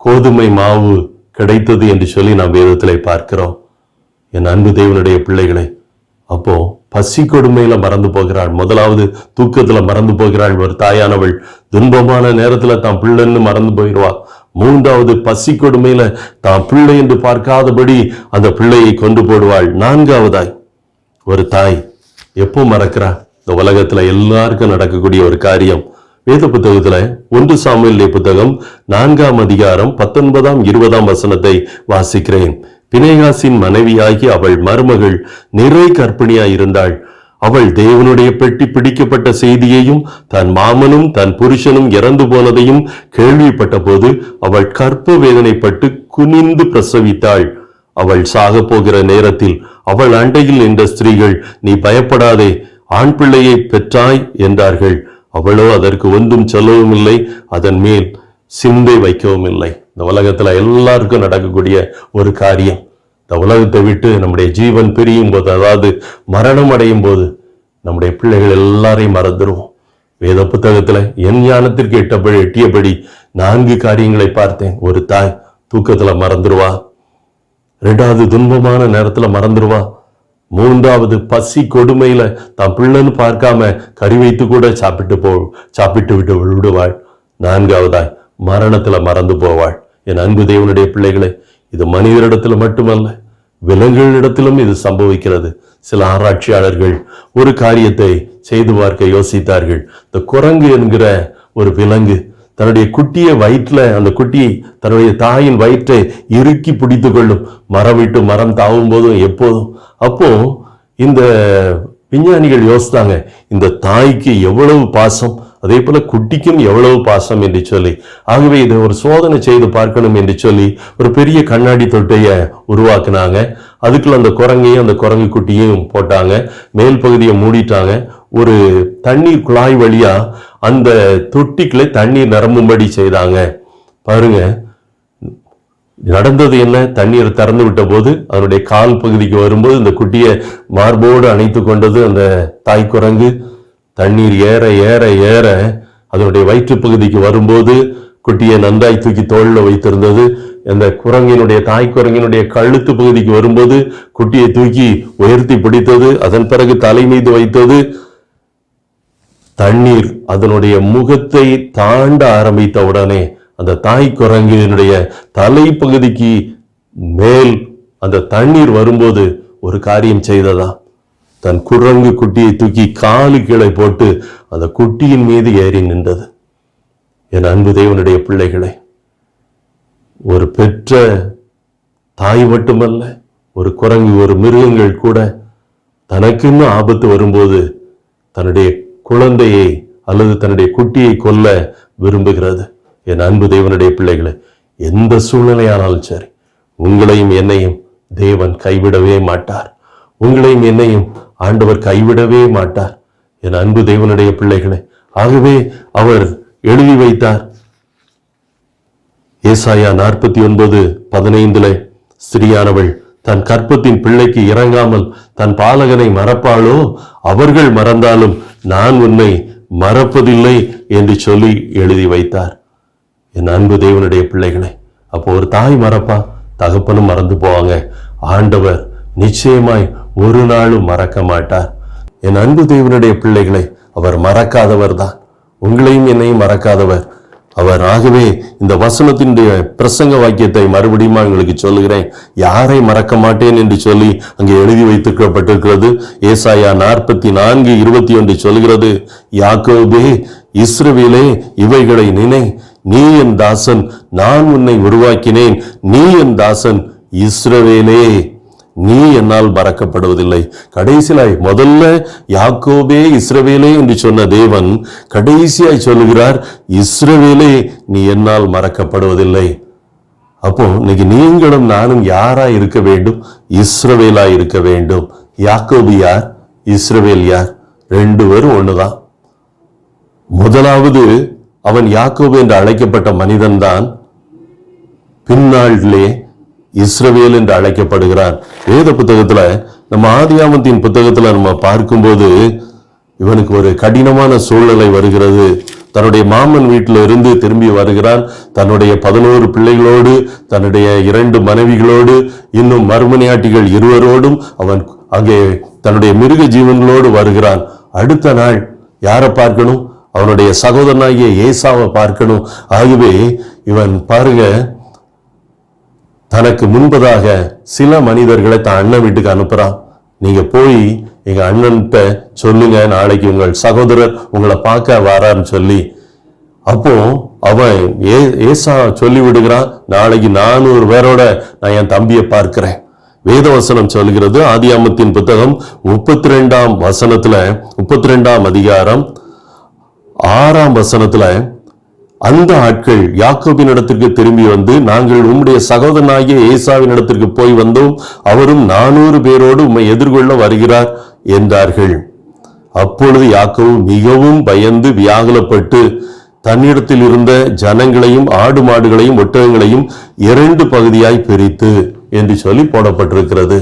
கோதுமை மாவு கிடைத்தது என்று சொல்லி நாம் வேதத்திலே பார்க்கிறோம். என் அன்பு தேவனுடைய பிள்ளைகளை, அப்போ பசி கொடுமையில மறந்து போகிறாள். முதலாவது தூக்கத்துல மறந்து போகிறாள் ஒரு தாயானவள். துன்பமான நேரத்துல தான் பிள்ளைன்னு மறந்து போயிடுவா. 3வது பசி கொடுமையில தான் பிள்ளை என்று பார்க்காதபடி அந்த பிள்ளையை கொண்டு போடுவாள். 4வதாய் ஒரு தாய் எப்போ மறக்கிறா? இந்த உலகத்துல எல்லாருக்கும் நடக்கக்கூடிய ஒரு காரியம். வேத புத்தகத்துல 1 சாமுவேல் புத்தகம் 4ஆம் அதிகாரம் 19ஆம் 20ஆம் வசனத்தை வாசிக்கிறேன். பினேகாசின் மனைவியாகி அவள் மருமகள் நிறை கர்ப்பிணியாய் இருந்தாள். அவள் தேவனுடைய பெட்டி பிடிக்கப்பட்ட செய்தியையும் தன் மாமனும் தன் புருஷனும் இறந்து போனதையும் கேள்விப்பட்ட போது அவள் கற்ப வேதனைப்பட்டு குனிந்து பிரசவித்தாள். அவள் சாக போகிற நேரத்தில் அவள் அண்டையில் நின்ற ஸ்திரீகள், நீ பயப்படாதே, ஆண் பிள்ளையை பெற்றாய் என்றார்கள். அவளோ அதற்கு ஒன்றும் சொல்லவும் இல்லை, அதன் மேல் சிந்தை வைக்கவும் இல்லை. இந்த உலகத்துல எல்லாருக்கும் நடக்கக்கூடிய ஒரு காரியம். இந்த உலகத்தை விட்டு நம்முடைய ஜீவன் பிரியும் போது, அதாவது மரணம் அடையும் போது, நம்முடைய பிள்ளைகள் எல்லாரையும் மறந்துடுவோம். வேத புத்தகத்துல என் ஞானத்திற்கு எட்டியபடி 4 காரியங்களை பார்த்தேன். ஒரு தாய் தூக்கத்துல மறந்துடுவா, 2வது துன்பமான நேரத்துல மறந்துடுவா, 3வது பசி கொடுமையில தான் பிள்ளைன்னு பார்க்காம கறி வைத்து கூட சாப்பிட்டு விட்டு விடுவாள், 4வதாய் மரணத்துல மறந்து போவாள். என் அன்பு தேவனுடைய பிள்ளைகளை, இது மனிதரிடத்துல மட்டுமல்ல, விலங்குகளிடத்திலும் இது சம்பவிக்கிறது. சில ஆராய்ச்சியாளர்கள் ஒரு காரியத்தை செய்து பார்க்க யோசித்தார்கள். இந்த குரங்கு என்கிற ஒரு விலங்கு தன்னுடைய குட்டியை வயிற்றுல, அந்த குட்டியை தன்னுடைய தாயின் வயிற்றை இறுக்கி பிடித்து கொள்ளும், மரம் விட்டு மரம் தாவும் போதும் எப்போதும். அப்போ இந்த விஞ்ஞானிகள் யோசித்தாங்க, இந்த தாய்க்கு எவ்வளவு பாசம், அதே போல குட்டிக்கும் எவ்வளவு பாசம் என்று சொல்லி. ஆகவே இதை ஒரு சோதனை செய்து பார்க்கணும் என்று சொல்லி ஒரு பெரிய கண்ணாடி தொட்டைய உருவாக்குனாங்க. அதுக்குள்ள அந்த குரங்கையும் அந்த குரங்கு குட்டியும் போட்டாங்க, மேல் பகுதியை மூடிட்டாங்க. ஒரு தண்ணீர் குழாய் வழியா அந்த தொட்டிக்குள்ளே தண்ணீர் நிரம்பும்படி செய்தாங்க. பாருங்க நடந்தது என்ன? தண்ணீர் திறந்து விட்ட போது அதனுடைய கால் பகுதிக்கு வரும்போது இந்த குட்டியை மார்போடு அணைத்து கொண்டது அந்த தாய் குரங்கு. தண்ணீர் ஏற ஏற ஏற அதனுடைய வயிற்று பகுதிக்கு வரும்போது குட்டியை நன்றாய் தூக்கி தோளில் வைத்திருந்தது. அந்த குரங்கினுடைய தாய் குரங்கினுடைய கழுத்து பகுதிக்கு வரும்போது குட்டியை தூக்கி உயர்த்தி பிடித்தது. அதன் பிறகு தலை மீது வைத்தது. தண்ணீர் அதனுடைய முகத்தை தாண்ட ஆரம்பித்த உடனே அந்த தாய் குரங்கினுடைய தலைப்பகுதிக்கு மேல் அந்த தண்ணீர் வரும்போது ஒரு காரியம் செய்ததா? தன் குரங்கு குட்டியை தூக்கி காலு கீழே போட்டு அந்த குட்டியின் மீது ஏறி நின்றது. என் அன்பு தேவனுடைய பிள்ளைகளை, ஒரு பெற்ற தாய் மட்டுமல்ல, ஒரு குரங்கு, ஒரு மிருகங்கள் கூட தனக்குன்னு ஆபத்து வரும்போது தன்னுடைய குழந்தையை அல்லது தன்னுடைய குட்டியை கொல்ல விரும்புகிறது. என் அன்பு தேவனுடைய பிள்ளைகளை, எந்த சூழ்நிலையானாலும் சரி, உங்களையும் என்னையும் தேவன் கைவிடவே மாட்டார். உங்களையும் என்னையும் ஆண்டவர் கைவிடவே மாட்டார். என் அன்பு தேவனுடைய பிள்ளைகளை, ஆகவே அவர் எழுதி வைத்தார். ஏசாயா 49:15 ஸ்திரியானவள் தன் கற்பத்தின் பிள்ளைக்கு இறங்காமல் தன் பாலகனை மறப்பாளோ? அவர்கள் மறந்தாலும் நான் உன்னை மறப்பதில்லை என்று சொல்லி எழுதி வைத்தார். என் அன்பு தேவனுடைய பிள்ளைகளை, அப்போ ஒரு தாய் மறப்பா, தகப்பனும் மறந்து போவாங்க. ஆண்டவர் நிச்சயமாய் ஒரு நாளும் மறக்க மாட்டார். என் அன்பு தேவனுடைய பிள்ளைகளை, அவர் மறக்காதவர் தான். உங்களையும் என்னையும் மறக்காதவர் அவர். ஆகவே இந்த வசனத்தினுடைய பிரசங்க வாக்கியத்தை மறுபடியும் உங்களுக்கு சொல்லுகிறேன். யாரை மறக்க மாட்டேன் என்று சொல்லி அங்கே எழுதி வைத்திருக்கப்பட்டிருக்கிறது. ஏசாயா 44:21 சொல்கிறது, யாக்கோபே, இஸ்ரவேலே, இவைகளை நினை, நீ என் தாசன், நான் உன்னை உருவாக்கினேன். நீ என் தாசன் இஸ்ரவேலே, நீ என்னால் மறக்கப்படுவதில்லை. கடைசியாய் முதல்ல யாக்கோபே, இஸ்ரவேலே என்று சொன்ன தேவன் கடைசியாய் சொல்லுகிறார், இஸ்ரவேலே, நீ என்னால் மறக்கப்படுவதில்லை. அப்போ இன்னைக்கு நீங்களும் நானும் யாரா இருக்க வேண்டும்? இஸ்ரவேலா இருக்க வேண்டும். யாக்கோபு யார்? இஸ்ரவேல் யார்? ரெண்டு பேரும் ஒண்ணுதான். முதலாவது அவன் யாக்கோபு என்று அழைக்கப்பட்ட மனிதன்தான் பின்னாளிலே இஸ்ரவேல் என்று அழைக்கப்படுகிறான். வேத புத்தகத்துல, நம்ம ஆதியாகமத்தின் புத்தகத்துல நம்ம பார்க்கும்போது இவனுக்கு ஒரு கடினமான சூழ்நிலை வருகிறது. தன்னுடைய மாமன் வீட்டில இருந்து திரும்பி வருகிறான். தன்னுடைய 11 பிள்ளைகளோடு, தன்னுடைய 2 மனைவிகளோடு, இன்னும் மறுமனையாட்டிகள் 2 அவன் அங்கே தன்னுடைய மிருக ஜீவன்களோடு வருகிறான். அடுத்த நாள் யாரை பார்க்கணும்? அவனுடைய சகோதரனாகிய ஏசாவை பார்க்கணும். ஆகவே இவன் பாருங்க, தனக்கு முன்பதாக சில மனிதர்களை தான் அண்ணன் வீட்டுக்கு அனுப்புறான். நீங்க போய் எங்க அண்ணன்கிட்ட சொல்லுங்க, நாளைக்கு உங்கள் சகோதரர் உங்களை பார்க்க வரான்னு சொல்லி. அப்போ அவன் ஏசா சொல்லி விடுகிறான், நாளைக்கு 400 பேரோட நான் என் தம்பியை பார்க்கிறேன். வேதவசனம் சொல்கிறது, ஆதியாகமத்தின் புத்தகம் 32ஆம் வசனத்துல, 32ஆம் அதிகாரம் 6ஆம் வசனத்துல, அந்த ஆட்கள் யாக்கோபின் இடத்திற்கு திரும்பி வந்து, நாங்கள் உம்முடைய சகோதரனாகிய ஏசாவின் இடத்திற்கு போய் வந்தோம், அவரும் 400 பேரோடு உம்மை எதிர்கொள்ள வருகிறார் என்றார்கள். அப்பொழுது யாக்கோபு மிகவும் பயந்து வியாகுலப்பட்டு தன்னிடத்தில் இருந்த ஜனங்களையும் ஆடு மாடுகளையும் ஒட்டகங்களையும் 2 பகுதியாய் பிரித்து என்று சொல்லி போடப்பட்டிருக்கிறது.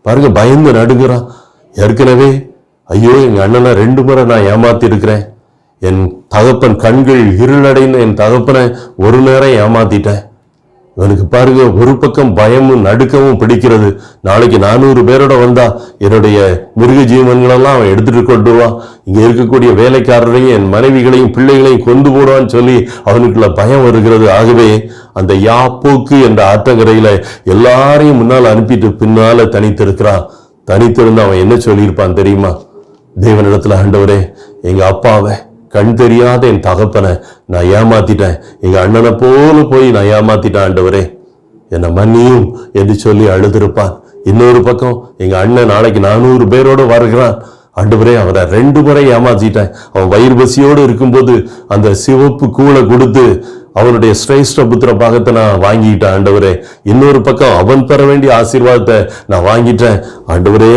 பாருங்க, பயந்து நடுங்கிறான். ஏற்கனவே ஐயோ, எங்க அண்ணனை 2 முறை நான் ஏமாத்தி இருக்கிறேன். என் தகப்பன் கண்கள் இருளடைந்த என் தகப்பனை ஒரு நேரம் ஏமாத்திட்டேன். இவனுக்கு பாருங்க, ஒரு பக்கம் பயமும் நடுக்கமும் பிடிக்கிறது. நாளைக்கு 400 பேரோட வந்தா என்னுடைய மிருக ஜீவன்களெல்லாம் அவன் எடுத்துட்டு கொண்டுவான். இங்க இருக்கக்கூடிய வேலைக்காரரையும் என் மனைவிகளையும் பிள்ளைகளையும் கொண்டு போடுவான்னு சொல்லி அவனுக்குள்ள பயம் வருகிறது. ஆகவே அந்த யாப்போக்கு என்ற ஆற்றங்கரையில எல்லாரையும் முன்னால் அனுப்பிட்டு பின்னால தனித்திருக்கிறான். தனித்திருந்து அவன் என்ன சொல்லியிருப்பான் தெரியுமா? தேவனிடத்துல, ஆண்டவரே, எங்க அப்பாவை, கண் தெரியாத என் தகப்பனை நான் ஏமாத்திட்டேன். எங்க அண்ணனை போல போய் நான் ஏமாத்திட்டேன். ஆண்டவரே, என்னை மன்னியும் என்று சொல்லி அழுதிருப்பான். இன்னொரு பக்கம், எங்க அண்ணன் நாளைக்கு 400 பேரோடு வருகிறான். ஆண்டவரே, அவரை 2 முறை ஏமாத்திட்டேன். அவன் வயிறு பசியோடு இருக்கும்போது அந்த சிவப்பு கூளை கொடுத்து அவனுடைய சிரேஷ்ட புத்திர பாகத்தை நான் வாங்கிட்டேன். ஆண்டவரே, இன்னொரு பக்கம் அவன் பெற வேண்டிய ஆசீர்வாதத்தை நான் வாங்கிட்டேன். ஆண்டவரே,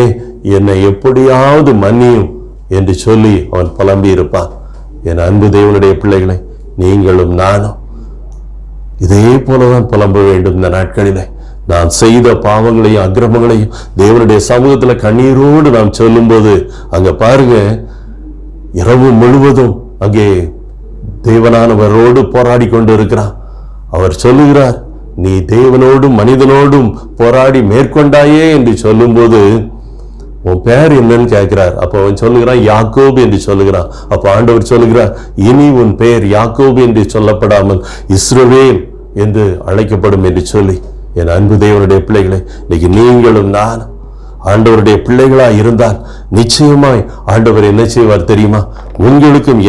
என்னை எப்படியாவது மன்னியும் என்று சொல்லி அவன் புலம்பி இருப்பான். என் அன்பு தேவனுடைய பிள்ளைகளை, நீங்களும் நானும் இதே போலதான் புலம்ப வேண்டும். இந்த நாட்களிலே நாம் செய்த பாவங்களையும் அக்கிரமங்களையும் தேவனுடைய சமூகத்துல கண்ணீரோடு நாம் சொல்லும் போது, அங்க பாருங்க, இரவு முழுவதும் அங்கே தேவனானவரோடு போராடி கொண்டு இருக்கிறான். அவர் சொல்லுகிறார், நீ தேவனோடும் மனிதனோடும் போராடி மேற்கொண்டாயே என்று சொல்லும் போது, உன் பேர் என்னன்னு கேட்கிறார். அப்போ அவன் சொல்லுகிறான் யாக்கோபு என்று சொல்லுகிறான். அப்போ ஆண்டவர் சொல்லுகிறார், இனி உன் பெயர் யாக்கோபு என்று சொல்லப்படாமல் இஸ்ரவேல் என்று அழைக்கப்படும் என்று சொல்லி, என் அன்பு தேவனுடைய பிள்ளைகளை, இன்னைக்கு நீங்களும் நான் ஆண்டவருடைய பிள்ளைகளா இருந்தால் நிச்சயமாய் ஆண்டவர் என்ன செய்வார் தெரியுமா? உங்களுக்கும்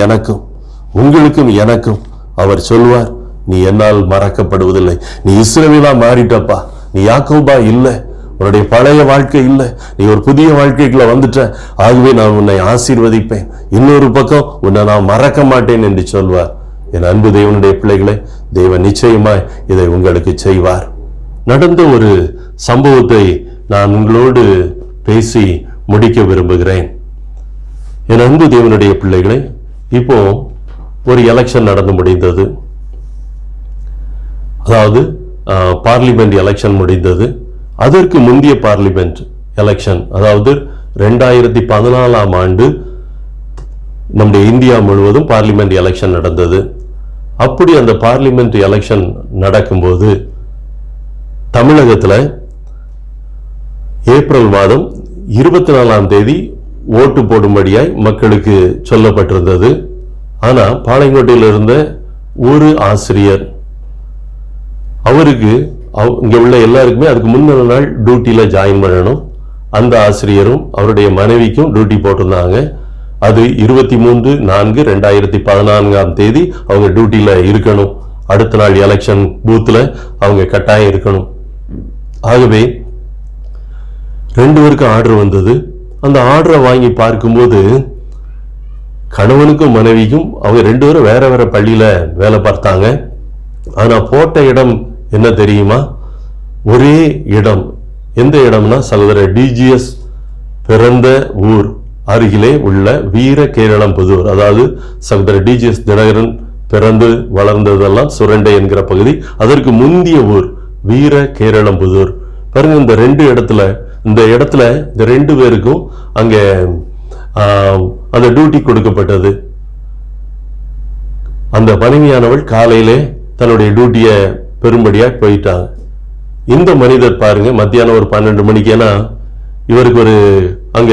எனக்கும் அவர் சொல்வார், நீ என்னால் மறக்கப்படுவதில்லை. நீ இஸ்ரவேலா மாறிட்டப்பா, நீ யாக்கோபா இல்லை, உன்னுடைய பழைய வாழ்க்கை இல்லை, நீ ஒரு புதிய வாழ்க்கைக்குள்ள வந்துட்ட. ஆகவே நான் உன்னை ஆசீர்வதிப்பேன், இன்னொரு பக்கம் உன்னை நான் மறக்க மாட்டேன் என்று சொல்வார். என் அன்பு தேவனுடைய பிள்ளைகளை, தேவன் நிச்சயமாய் இதை உங்களுக்கு செய்வார். நடந்த ஒரு சம்பவத்தை நான் உங்களோடு பேசி முடிக்க விரும்புகிறேன். என் அன்பு தேவனுடைய பிள்ளைகளை, இப்போ ஒரு எலெக்ஷன் நடந்து முடிந்தது. அதாவது பார்லிமெண்ட் எலெக்ஷன் முடிந்தது. அதற்கு முந்தைய பார்லிமெண்ட் எலெக்ஷன், அதாவது 2014ஆம் ஆண்டு நம்முடைய இந்தியா முழுவதும் பார்லிமெண்ட் எலெக்ஷன் நடந்தது. அப்படி அந்த பார்லிமெண்ட் எலெக்ஷன் நடக்கும்போது தமிழகத்தில் ஏப்ரல் மாதம் 24ஆம் தேதி ஓட்டு போடும்படியாய் மக்களுக்கு சொல்லப்பட்டிருந்தது. ஆனா பாளையங்கோட்டையில் இருந்த ஒரு ஆசிரியர், அவருக்கு இங்க உள்ள எல்லாருக்குமே அதுக்கு முந்தின நாள் டியூட்டியில ஜாயின் பண்ணணும். அந்த ஆசிரியரும் அவருடைய மனைவிக்கும் டியூட்டி போட்டிருந்தாங்க. அது 23/4/2014ஆம் தேதி அவங்க டியூட்டியில இருக்கணும். அடுத்த நாள் எலெக்ஷன் பூத்துல அவங்க கட்டாயம் இருக்கணும். ஆகவே 2 பேருக்கு ஆர்டர் வந்தது. அந்த ஆர்டரை வாங்கி பார்க்கும்போது கணவனுக்கும் மனைவிக்கும், அவங்க 2 பேரும் வேற வேற பள்ளியில வேலை பார்த்தாங்க. ஆனா போட்ட இடம் என்ன தெரியுமா? ஒரே இடம். எந்த இடம்னா சகோதரர் டிஜிஎஸ் பிறந்த ஊர் அருகிலே உள்ள வீர கேரளம்புதூர். அதாவது சகோதரர் டிஜிஎஸ் தினகரன் பிறந்து வளர்ந்ததெல்லாம் சுரண்டை என்கிற பகுதி, அதற்கு முந்திய ஊர் வீர கேரளம்புதூர். பாருங்க, இந்த 2 இடத்துல இந்த 2 பேருக்கும் அங்க அந்த டியூட்டி கொடுக்கப்பட்டது. அந்த மனைவியானவள் காலையிலே தன்னுடைய டியூட்டியை பெரும்படியா போயிட்டாங்க. இந்த மனிதர் பாருங்க, மத்தியானம் ஒரு 12 மணிக்கு, ஏன்னா இவருக்கு ஒரு அங்க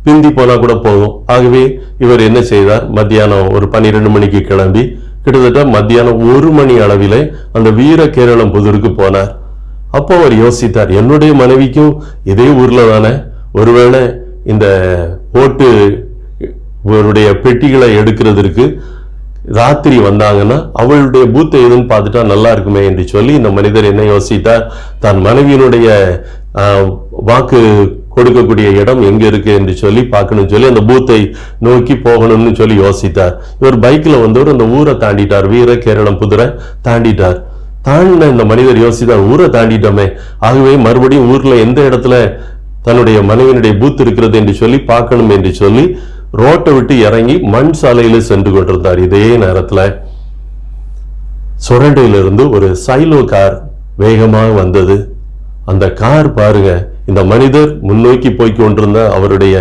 பிந்தி போனா கூட போதும். ஆகவே இவர் என்ன செய்தார், மத்தியானம் ஒரு 12 மணிக்கு கிளம்பி கிட்டத்தட்ட மத்தியானம் 1 மணி அளவிலே அந்த வீர கேரளம்புதூருக்கு போனார். அப்போ அவர் யோசித்தார், என்னுடைய மனைவிக்கும் இதே ஊர்ல தானே, ஒருவேளை இந்த ஓட்டு பெட்டிகளை எடுக்கிறதுக்கு ராத்திரி வந்தாங்கன்னா அவளுடைய பூத்தை எதுன்னு பார்த்துட்டா நல்லா இருக்குமே என்று சொல்லி இந்த மனிதர் என்ன யோசித்தார், தன் மனைவியினுடைய வாக்கு கொடுக்கக்கூடிய இடம் எங்க இருக்கு என்று சொல்லி பார்க்கணும்னு சொல்லி அந்த பூத்தை நோக்கி போகணும்னு சொல்லி யோசித்தார். இவர் பைக்ல வந்தவர் அந்த ஊரை தாண்டிட்டார், வீர கேரளம்புதூரை தாண்டிட்டார். தாண்டின இந்த மனிதர் யோசித்தார், ஊரை தாண்டிட்டோமே, ஆகவே மறுபடியும் ஊர்ல எந்த இடத்துல தன்னுடைய மனைவியினுடைய பூத் இருக்கிறது என்று சொல்லி பார்க்கணும் என்று சொல்லி ரோட்டை விட்டு இறங்கி மண் சாலையில சென்று கொண்டிருந்தார். இதே நேரத்துல சுரண்டையிலிருந்து ஒரு சைலோ கார் வேகமாக வந்தது. அந்த கார் பாருங்க, இந்த மனிதர் முன்னோக்கி போய் கொண்டிருந்த அவருடைய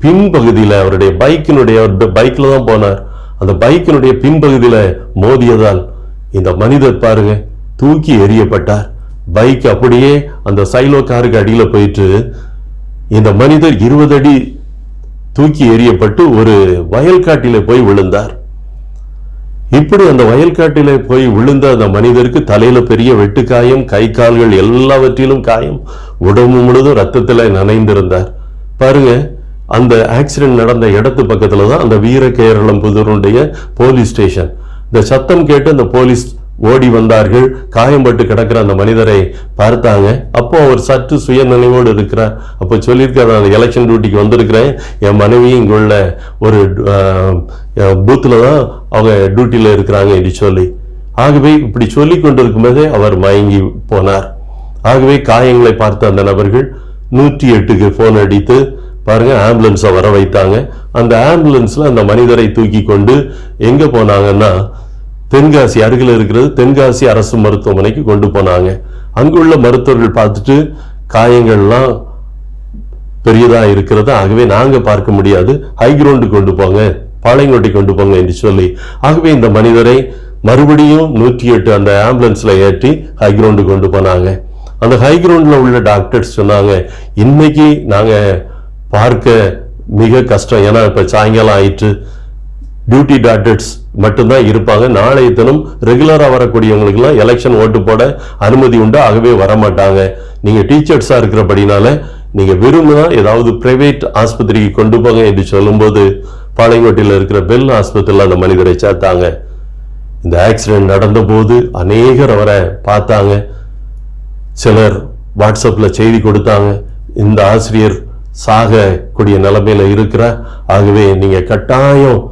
பின்பகுதியில, அவருடைய பைக்ல தான் போனார், அந்த பைக்கினுடைய பின்பகுதியில மோதியதால் இந்த மனிதர் பாருங்க தூக்கி எறியப்பட்டார். பைக் அப்படியே அந்த சைலோ காருக்கு அடியில போயிட்டு இந்த மனிதர் 20 அடி தூக்கி எறியப்பட்டு ஒரு வயல்காட்டில போய் விழுந்தார். இப்படி அந்த வயல்காட்டில போய் விழுந்த அந்த மனிதருக்கு தலையில பெரிய வெட்டுக்காயம், கை கால்கள் எல்லாவற்றிலும் காயம், உடம்பு முழுதும் ரத்தத்துல நனைந்திருந்தார். பாருங்க, அந்த ஆக்சிடென்ட் நடந்த இடத்து பக்கத்துல தான் அந்த வீர கேரளம்புதூருடைய போலீஸ் ஸ்டேஷன். இந்த சத்தம் கேட்டு அந்த போலீஸ் ஓடி வந்தார்கள். காயம்பட்டு கிடக்கிற அந்த மனிதரை பார்த்தாங்க. அப்போ அவர் சற்று சுய நினைவோடு இருக்கிறார். அப்போ சொல்லியிருக்காரு, நான் எலெக்ஷன் டியூட்டிக்கு வந்திருக்கிறேன், என் மனைவி இங்குள்ள ஒரு பூத்துல தான் அவங்க டியூட்டியில இருக்கிறாங்க என்று சொல்லி. ஆகவே இப்படி சொல்லி கொண்டிருக்கும் போதே அவர் மயங்கி போனார். ஆகவே காயங்களை பார்த்த அந்த நபர்கள் 108க்கு போன் அடித்து பாருங்க ஆம்புலன்ஸை வர வைத்தாங்க. அந்த ஆம்புலன்ஸ்ல அந்த மனிதரை தூக்கி கொண்டு எங்க போனாங்கன்னா தென்காசி அருகில் இருக்கிறது தென்காசி அரசு மருத்துவமனைக்கு கொண்டு போனாங்க. அங்குள்ள மருத்துவர்கள் பார்த்துட்டு காயங்கள்லாம் பெரியதா இருக்கிறது, ஆகவே நாங்க பார்க்க முடியாது, ஹைகிரவுண்டு கொண்டு போங்க, பாளையங்கோட்டை கொண்டு போங்க என்று சொல்லி, ஆகவே இந்த மனிதரை மறுபடியும் 108 அந்த ஆம்புலன்ஸ்ல ஏற்றி ஹைகிரவுண்டு கொண்டு போனாங்க. அந்த ஹைகிரவுண்ட்ல உள்ள டாக்டர்ஸ் சொன்னாங்க, இன்னைக்கு நாங்க பார்க்க மிக கஷ்டம். ஏன்னா இப்ப சாயங்காலம் ஆயிற்று, டியூட்டி டாக்டர்ஸ் மட்டும்தான் இருப்பாங்க. நாளைய தினம் ரெகுலரா வரக்கூடியவங்களுக்கு எல்லாம் எலெக்ஷன் ஓட்டு போட அனுமதி உண்டு, ஆகவே வரமாட்டாங்க. நீங்க டீச்சர்ஸா இருக்கிறபடினால நீங்க விரும்பினா ஏதாவது பிரைவேட் ஆஸ்பத்திரிக்கு கொண்டு போங்க என்று சொல்லும்போது பாளையங்கோட்டையில் இருக்கிற பெல் ஆஸ்பத்திரியில் அந்த மனிதரை சேர்த்தாங்க. இந்த ஆக்சிடென்ட் நடந்த போது அநேகர் அவரை பார்த்தாங்க. சிலர் வாட்ஸ்அப்ல செய்தி கொடுத்தாங்க, இந்த ஆசிரியர் சாக கூடிய நிலைமையில இருக்கிறார், ஆகவே நீங்க கட்டாயம்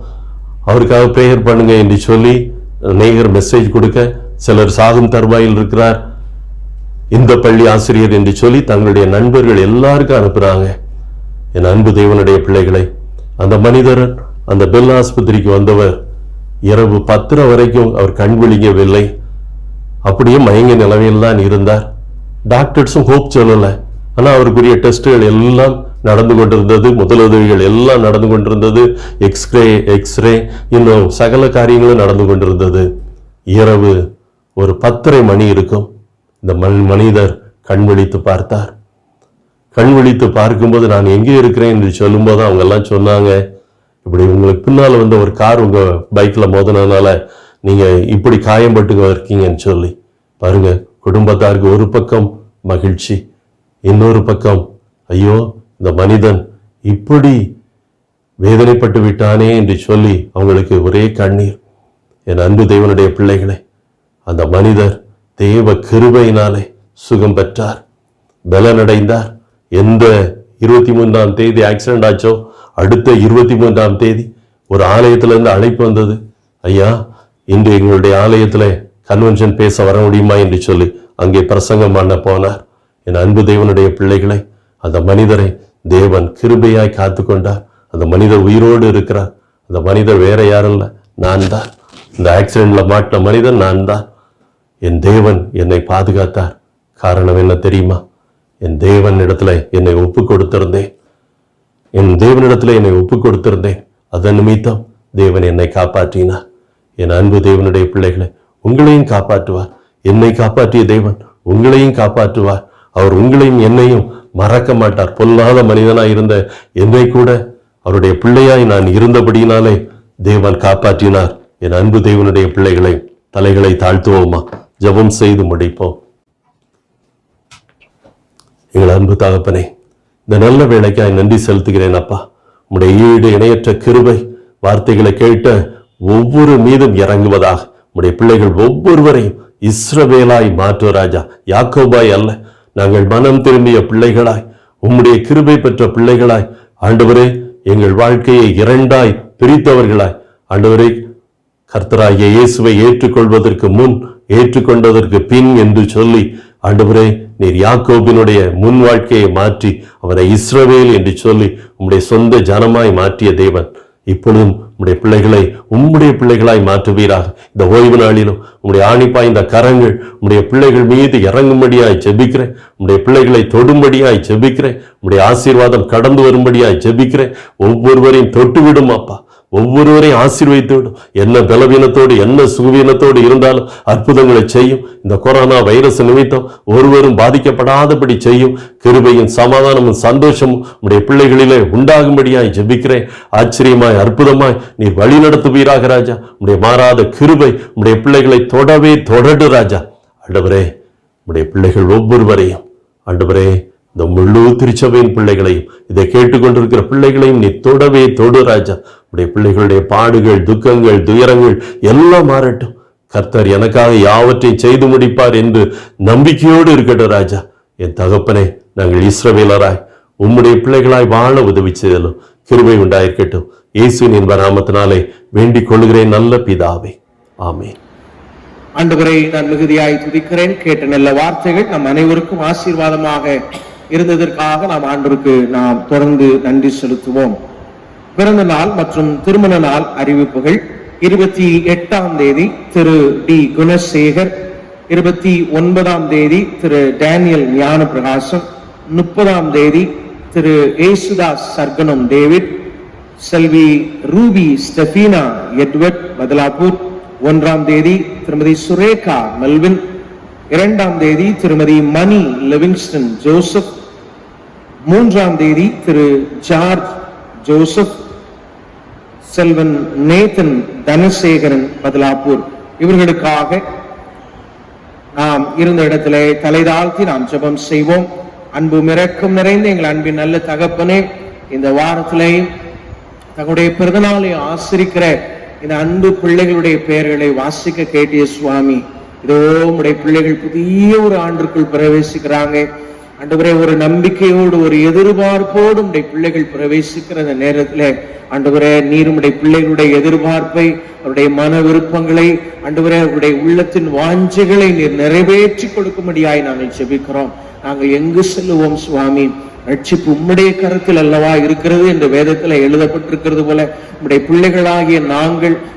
அவருக்காக பிரேயர் பண்ணுங்க என்று சொல்லி அநேகர் மெசேஜ் கொடுக்க, சிலர் சாகும் தருவாயில் இருக்கிறார் இந்த பள்ளி ஆசிரியர் என்று சொல்லி தங்களுடைய நண்பர்கள் எல்லாருக்கும் அனுப்புறாங்க. என் அன்பு தேவனுடைய பிள்ளைகளை, அந்த மனிதர் அந்த பெல் ஆஸ்பத்திரிக்கு வந்தவர் இரவு 10 வரைக்கும் அவர் கண் விழிக்கவில்லை, அப்படியே மயங்க நிலைமையில் தான் இருந்தார். டாக்டர்ஸும் ஹோப் சொல்லல, ஆனா அவருக்குரிய டெஸ்டுகள் எல்லாம் நடந்து கொண்டிருந்தது, முதலுதவிகள் எல்லாம் நடந்து கொண்டிருந்தது, எக்ஸ்ரே இன்னும் சகல காரியங்களும் நடந்து கொண்டிருந்தது. இரவு ஒரு 10:30 மணி இருக்கும். இந்த மனிதர் கண் விழித்து பார்த்தார். கண் விழித்து பார்க்கும்போது நான் எங்கே இருக்கிறேன் என்று சொல்லும்போது அவங்க எல்லாம் சொன்னாங்க, இப்படி உங்களுக்கு பின்னால வந்து ஒரு கார் உங்க பைக்ல மோதினதுனால நீங்க இப்படி காயம்பட்டு இருக்கீங்கன்னு சொல்லி. பாருங்க, குடும்பத்தாருக்கு ஒரு பக்கம் மகிழ்ச்சி, இன்னொரு பக்கம் ஐயோ இந்த மனிதன் இப்படி வேதனைப்பட்டு விட்டானே என்று சொல்லி அவங்களுக்கு ஒரே கண்ணீர். என் அன்பு தேவனுடைய பிள்ளைகளே, அந்த மனிதர் தேவ கிருபையினாலே சுகம் பெற்றார், பலனடைந்தார். எந்த 23ஆம் தேதி ஆக்சிடென்ட் ஆச்சோ அடுத்த 23ஆம் தேதி ஒரு ஆலயத்திலிருந்து அழைப்பு வந்தது, ஐயா இன்று எங்களுடைய ஆலயத்துல கன்வென்ஷன் பேச வர முடியுமா என்று சொல்லி அங்கே பிரசங்கம் பண்ண போனார். என் அன்பு தேவனுடைய பிள்ளைகளை, அந்த மனிதரை தேவன் கிருபையாய் காத்து கொண்டார். அந்த மனிதர் உயிரோடு இருக்கிறார். அந்த மனிதர் வேற யாரும் இல்லை, நான் தான். இந்த ஆக்சிடென்ட்ல மாட்டின மனிதன் நான் தான். என் தேவன் என்னை பாதுகாத்தார். காரணம் என்ன தெரியுமா? என் தேவன் இடத்துல என்னை ஒப்பு கொடுத்திருந்தேன். என் தேவனிடத்துல என்னை ஒப்பு கொடுத்திருந்தேன். அதன் நிமித்தம் தேவன் என்னை காப்பாற்றினார். என் அன்பு தேவனுடைய பிள்ளைகளை, உங்களையும் காப்பாற்றுவார். என்னை காப்பாற்றிய தேவன் உங்களையும் காப்பாற்றுவார். அவர் உங்களையும் என்னையும் மறக்க மாட்டார். பொல்லாத மனிதனாய் இருந்த என்னை கூட அவருடைய பிள்ளையாய் நான் இருந்தபடியினாலே தேவன் காப்பாற்றினார். என் அன்பு தேவனுடைய பிள்ளைகளை, தலைகளை தாழ்த்துவோமா, ஜெபம் செய்து முடிப்போம். எங்கள் அன்பு தகப்பனே, இந்த நல்ல வேளைக்காய் நன்றி செலுத்துகிறேன் அப்பா. உம்முடைய ஈடு இணையற்ற கிருபை வார்த்தைகளை கேட்ட ஒவ்வொரு மீதும் இறங்குவதாக உம்முடைய பிள்ளைகள் ஒவ்வொருவரையும் இஸ்ரவேலாய் மாற்று ராஜா, யாக்கோபாய் அல்ல. நாங்கள் மனம் திரும்பிய பிள்ளைகளாய், உம்முடைய கிருபை பெற்ற பிள்ளைகளாய், ஆண்டவரே எங்கள் வாழ்க்கையை 2ஆய் பிரித்தவர்களாய், ஆண்டவரே கர்த்தராகிய இயேசுவை ஏற்றுக்கொள்வதற்கு முன், ஏற்றுக்கொண்டதற்கு பின் என்று சொல்லி, ஆண்டவரே நீர் யாக்கோபினுடைய முன் வாழ்க்கையை மாற்றி அவரை இஸ்ரவேல் என்று சொல்லி உம்முடைய சொந்த ஜனமாய் மாற்றிய தேவன் இப்பொழுதும் உம்முடைய பிள்ளைகளை உம்முடைய பிள்ளைகளாய் மாற்றுவீராக. இந்த ஓய்வு நாளிலும் உம்முடைய ஆணிப்பாய் இந்த கரங்கள் உம்முடைய பிள்ளைகள் மீது இறங்கும்படியாய் ஜெபிக்கிறேன். உம்முடைய பிள்ளைகளை தொடும்படியாய் ஜெபிக்கிறேன். உம்முடைய ஆசீர்வாதம் கடந்து வரும்படியாய் ஜெபிக்கிறேன். ஒவ்வொருவரையும் தொட்டுவிடும் அப்பா, ஒவ்வொருவரையும் ஆசீர்வதித்து விடும். என்ன பலவீனத்தோடு என்ன சுகவீனத்தோடு இருந்தாலும் அற்புதங்களை செய்யும். இந்த கொரோனா வைரஸ் நிமித்தம் ஒருவரும் பாதிக்கப்படாதபடி செய்யும். கிருபையும் சமாதானமும் சந்தோஷமும் உடைய பிள்ளைகளிலே உண்டாகும்படியாய் ஜெபிக்கிறேன். ஆச்சரியமாய் அற்புதமாய் நீர் வழி நடத்துவீராக ராஜா. உடைய மாறாத கிருபை உடைய பிள்ளைகளை தொடவே தொடடு ராஜா. ஆண்டவரே உடைய பிள்ளைகள் ஒவ்வொருவரையும், ஆண்டவரே இந்த முழு திருச்சபையின் பிள்ளைகளையும், இதை கேட்டுக்கொண்டிருக்கிற பிள்ளைகளையும் நீ தொடவே தொடு ராஜா. உடைய பிள்ளைகளுடைய பாடுகள், துக்கங்கள், துயரங்கள் எல்லாம் மாறட்டும். கர்த்தர் எனக்காக யாவற்றையும் செய்து முடிப்பார் என்று நம்பிக்கையோடு இருக்கட்டும் ராஜா. என் தகப்பனே, நாங்கள் இஸ்ரவேலராய் உம்முடைய பிள்ளைகளாய் வாழ உதவி செய்தலும் கிருபை உண்டாயிருக்கட்டும். இயேசுவின் நாமத்தினாலே வேண்டிக் கொள்கிறேன் நல்ல பிதாவே, ஆமென். ஆண்டவரை நான் மிகுதியாய் துதிக்கிறேன். கேட்ட நல்ல வார்த்தைகள் நம் அனைவருக்கும் ஆசீர்வாதமாக இருந்ததற்காக நாம் ஆண்டவருக்கு நாம் தொடர்ந்து நன்றி செலுத்துவோம். பிறந்த நாள் மற்றும் திருமண நாள் அறிவிப்புகள்: 28ஆம் தேதி திரு டி குணசேகர், 29ஆம் தேதி திரு டேனியல் ஞான பிரகாசம், 30ஆம் தேதி திரு ஏசுதாஸ் சர்க்கனம் டேவிட், செல்வி ரூபி ஸ்டெஃபீனா எட்வர்ட் பதலாப்பூர், 1ஆம் தேதி திருமதி சுரேகா மெல்வின், 2ஆம் தேதி திருமதி மணி லிவிங்ஸ்டன் ஜோசப், 3ஆம் தேதி திரு ஜார்ஜ் ஜோசப், செல்வன் நேதன் தனசேகரன் பதலாப்பூர் இவர்களுக்காக நாம் இருந்த இடத்திலே தலைதாழ்த்தி நாம் ஜெபம் செய்வோம். அன்பு இரக்கம் நிறைந்த எங்கள் அன்பின் நல்ல தகப்பனே, இந்த வாரத்திலேயும் தங்களுடைய பிறந்தநாளை ஆசிரிக்கிற இந்த அன்பு பிள்ளைகளுடைய பெயர்களை வாசிக்க கேட்டிய சுவாமி, இதோ உடைய பிள்ளைகள் புதிய ஒரு ஆண்டுக்குள் பிரவேசிக்கிறாங்க. ஆண்டவரே, ஒரு நம்பிக்கையோடு ஒரு எதிர்பார்ப்போடு உடைய பிள்ளைகள் பிரவேசிக்கிற அந்த நேரத்தில் ஆண்டவரே, நீர் உடைய பிள்ளைகளுடைய எதிர்பார்ப்பை, அவருடைய மன விருப்பங்களை, ஆண்டவரே அவருடைய உள்ளத்தின் வாஞ்சைகளை நீர் நிறைவேற்றி கொடுக்கும்படியாய் நாங்கள் ஜெபிக்கிறோம். நாங்கள் எங்கு செல்லுவோம் சுவாமி? ரட்சிப்பு உம்முடைய கருத்தில் அல்லவா இருக்கிறது என்று வேதத்தில் எழுதப்பட்டிருக்கிறது போல உம்முடைய பிள்ளைகளாகிய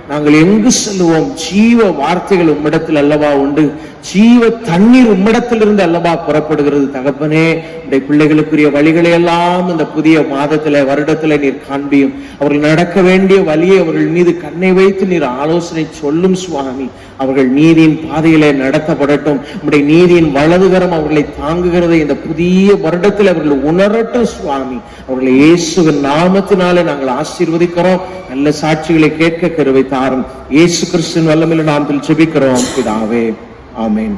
நாங்கள் எங்கு செல்லுவோம்? ஜீவ வார்த்தைகள் உம்மிடத்தில் அல்லவா உண்டு, ஜீவ தண்ணீர் உம்மிடத்திலிருந்து அல்லவா புறப்படுகிறது. தகப்பனே, உடைய பிள்ளைகளுக்குரிய வழிகளை எல்லாம் இந்த புதிய மாதத்துல வருடத்துல நீர் காண்பியும். அவர்கள் நடக்க வேண்டிய வழியை அவர்கள் மீது கண்ணை வைத்து நீர் ஆலோசனை சொல்லும் சுவாமி. அவர்கள் நீதியின் பாதையிலே நடத்தப்படட்டும். உடைய நீதியின் வலதுகரம் அவர்களை தாங்குகிறதை இந்த புதிய வருடத்தில் அவர்கள் உணரட்டும் சுவாமி. அவர்களை இயேசுவின் நாமத்தினாலே நாங்கள் ஆசீர்வதிக்கிறோம். நல்ல சாட்சிகளை கேட்க கிருபை தாரும். இயேசு கிறிஸ்துவின் வல்லமையிலே நாமத்தில் ஜெபிக்கிறோம் பிதாவே, ஆமென்.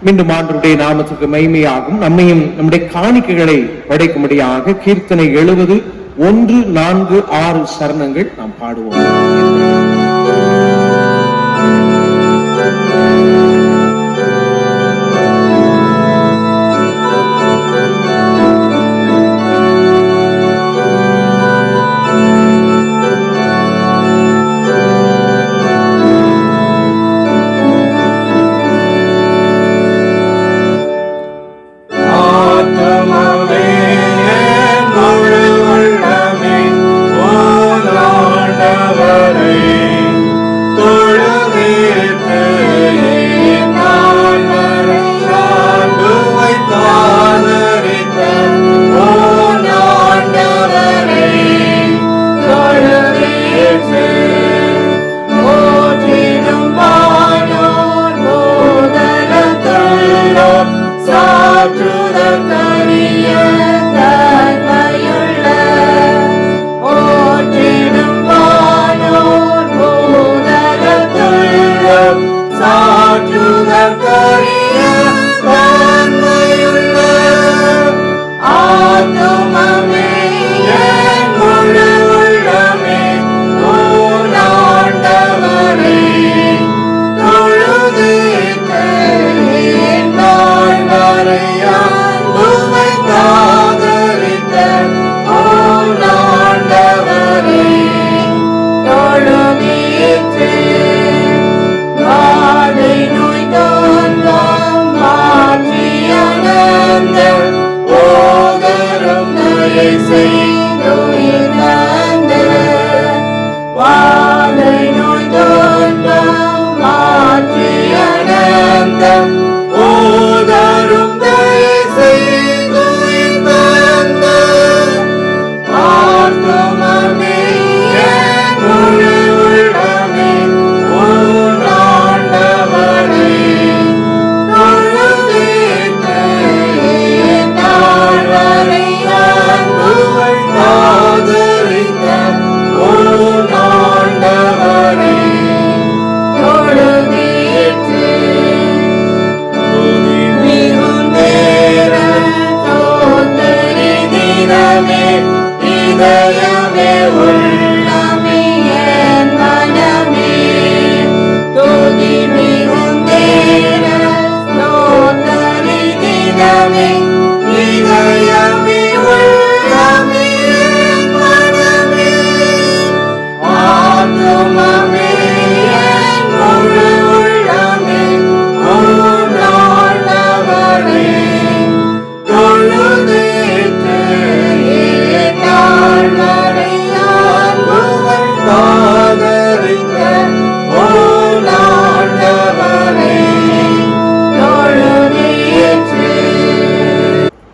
மீண்டும் ஆண்டவருடைய நாமத்துக்கு மகிமையாகும். நம்மையும் நம்முடைய காணிக்கைகளை படைக்கும்படியாக கீர்த்தனை 70 1, 4, 6 சரணங்கள் நாம் பாடுவோம்.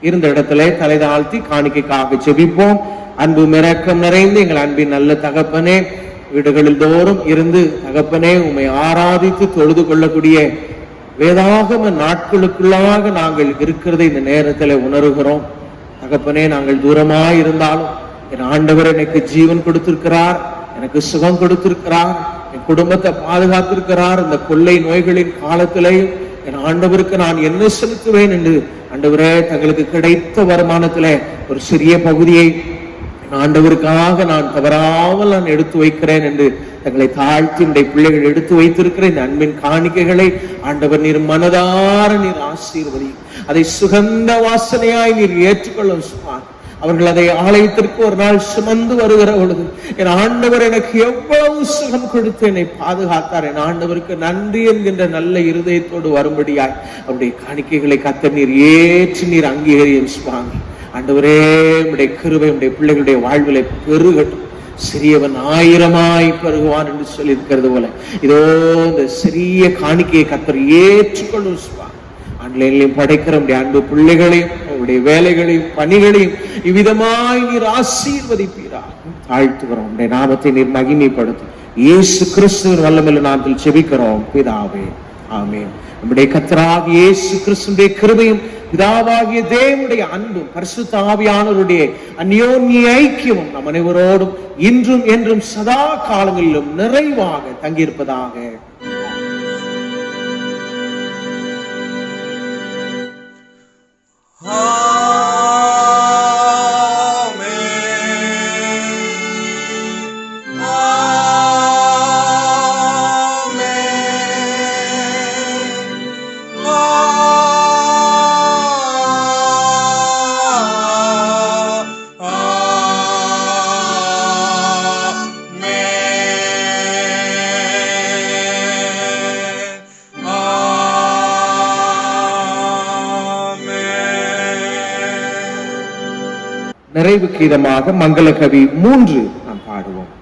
இருந்த இடத்துல தலை தாழ்த்தி காணிக்கைக்காக ஜெபிப்போம். அன்பு இரக்கம் நிறைந்த எங்கள் அன்பின் நல்ல தகப்பனே, வீடுகளில் தோறும் இருந்து தகப்பனே உம்மை ஆராதித்து தொழுது கொள்ளக்கூடிய வேதாகம நாட்களுக்குள்ளாக நாங்கள் இருக்கிறதை இந்த நேரத்தில் உணர்கிறோம். தகப்பனே, நாங்கள் தூரமாய் இருந்தாலும் என் ஆண்டவர் எனக்கு ஜீவன் கொடுத்திருக்கிறார், எனக்கு சுகம் கொடுத்திருக்கிறார், என் குடும்பத்தை பாதுகாத்திருக்கிறார். இந்த கொள்ளை நோய்களின் காலத்திலேயும் என் ஆண்டவருக்கு நான் என்ன செலுத்துவேன் என்று ஆண்டவரே தங்களுக்கு கிடைத்த வருமானத்திலே ஒரு சிறிய பகுதியை ஆண்டவருக்காக நான் தவறாமல் நான் எடுத்து வைக்கிறேன் என்று தங்களை தாழ்த்தி இந்த பிள்ளைகள் எடுத்து வைத்திருக்கிற இந்த அன்பின் காணிக்கைகளை ஆண்டவர் நீர் மனதார நீர் ஆசீர்வதி, அதை சுகந்த வாசனையாய் நீர் ஏற்றுக்கொள்ளும் சுமார். அவர்கள் அதை ஆலயத்திற்கு ஒரு நாள் சுமந்து வருகிற பொழுது என் ஆண்டவர் எனக்கு எவ்வளவு சுகம் கொடுத்து என்னை பாதுகாத்தார், என் ஆண்டவருக்கு நன்றி என்கின்ற நல்ல இருதயத்தோடு வரும்படியாய் அவருடைய காணிக்கைகளை கர்த்தர் நீர் ஏற்று நீர் அங்கீகரியும் சுவாமி. ஆண்டவரே, உடைய கிருபை உடைய பிள்ளைகளுடைய வாழ்விலை பெருகட்டும், சிறியவன் 1000 பெருகுவான் என்று சொல்லி இருக்கிறது போல இதோ இந்த சிறிய காணிக்கையை கர்த்தர் ஏற்றுக்கொள்ளும் சுவாமி. ஆன்லைன்லையும் படைக்கிற அன்பு பிள்ளைகளையும் அவருடைய வேலைகளையும் பணிகளையும் இவ்விதமாய் நீர் ஆசீர்வதிப்பீரா. தாழ்த்துகிறோம், உடைய நாமத்தை நீர் மகிமைப்படுத்தும். இயேசு கிறிஸ்துவின் வல்லமையுள்ள நாமத்தில் ஜெபிக்கிறோம் பிதாவே, ஆமென். நம்முடைய கர்த்தராகிய இயேசு கிறிஸ்துவின் கிருபையும் பிதாவாகிய தேவனுடைய அன்பும் பரிசுத்த ஆவியானவருடைய அந்யோன்ய ஐக்கியமும் நம் அனைவரோடும் இன்றும் என்றும் சதா காலங்களிலும் நிறைவாக தங்கியிருப்பதாக. நிறைவு கீதமாக மங்களகவி 3 நாம் பாடுவோம்.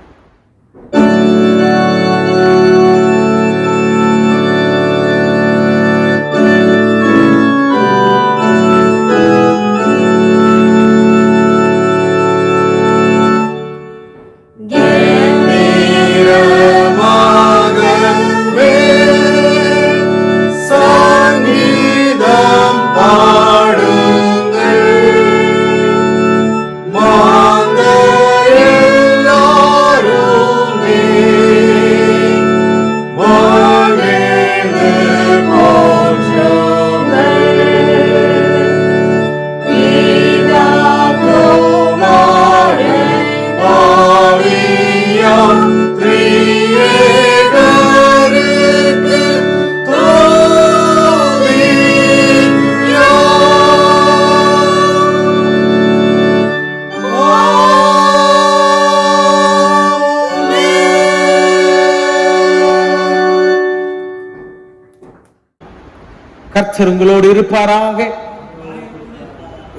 கர்த்தர் உங்களோடு இருப்பாராக.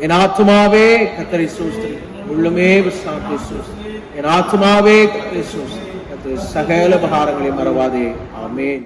என் ஆத்துமாவே கர்த்தரை ஸ்தோத்திரி, உள்ளமே விசுவாசத்தை ஸ்தோத்திரி. என் ஆத்துமாவே கர்த்தரை ஸ்தோத்திரி, கர்த்தர் சகல உபகாரங்களை மறவாதே. ஆமென்.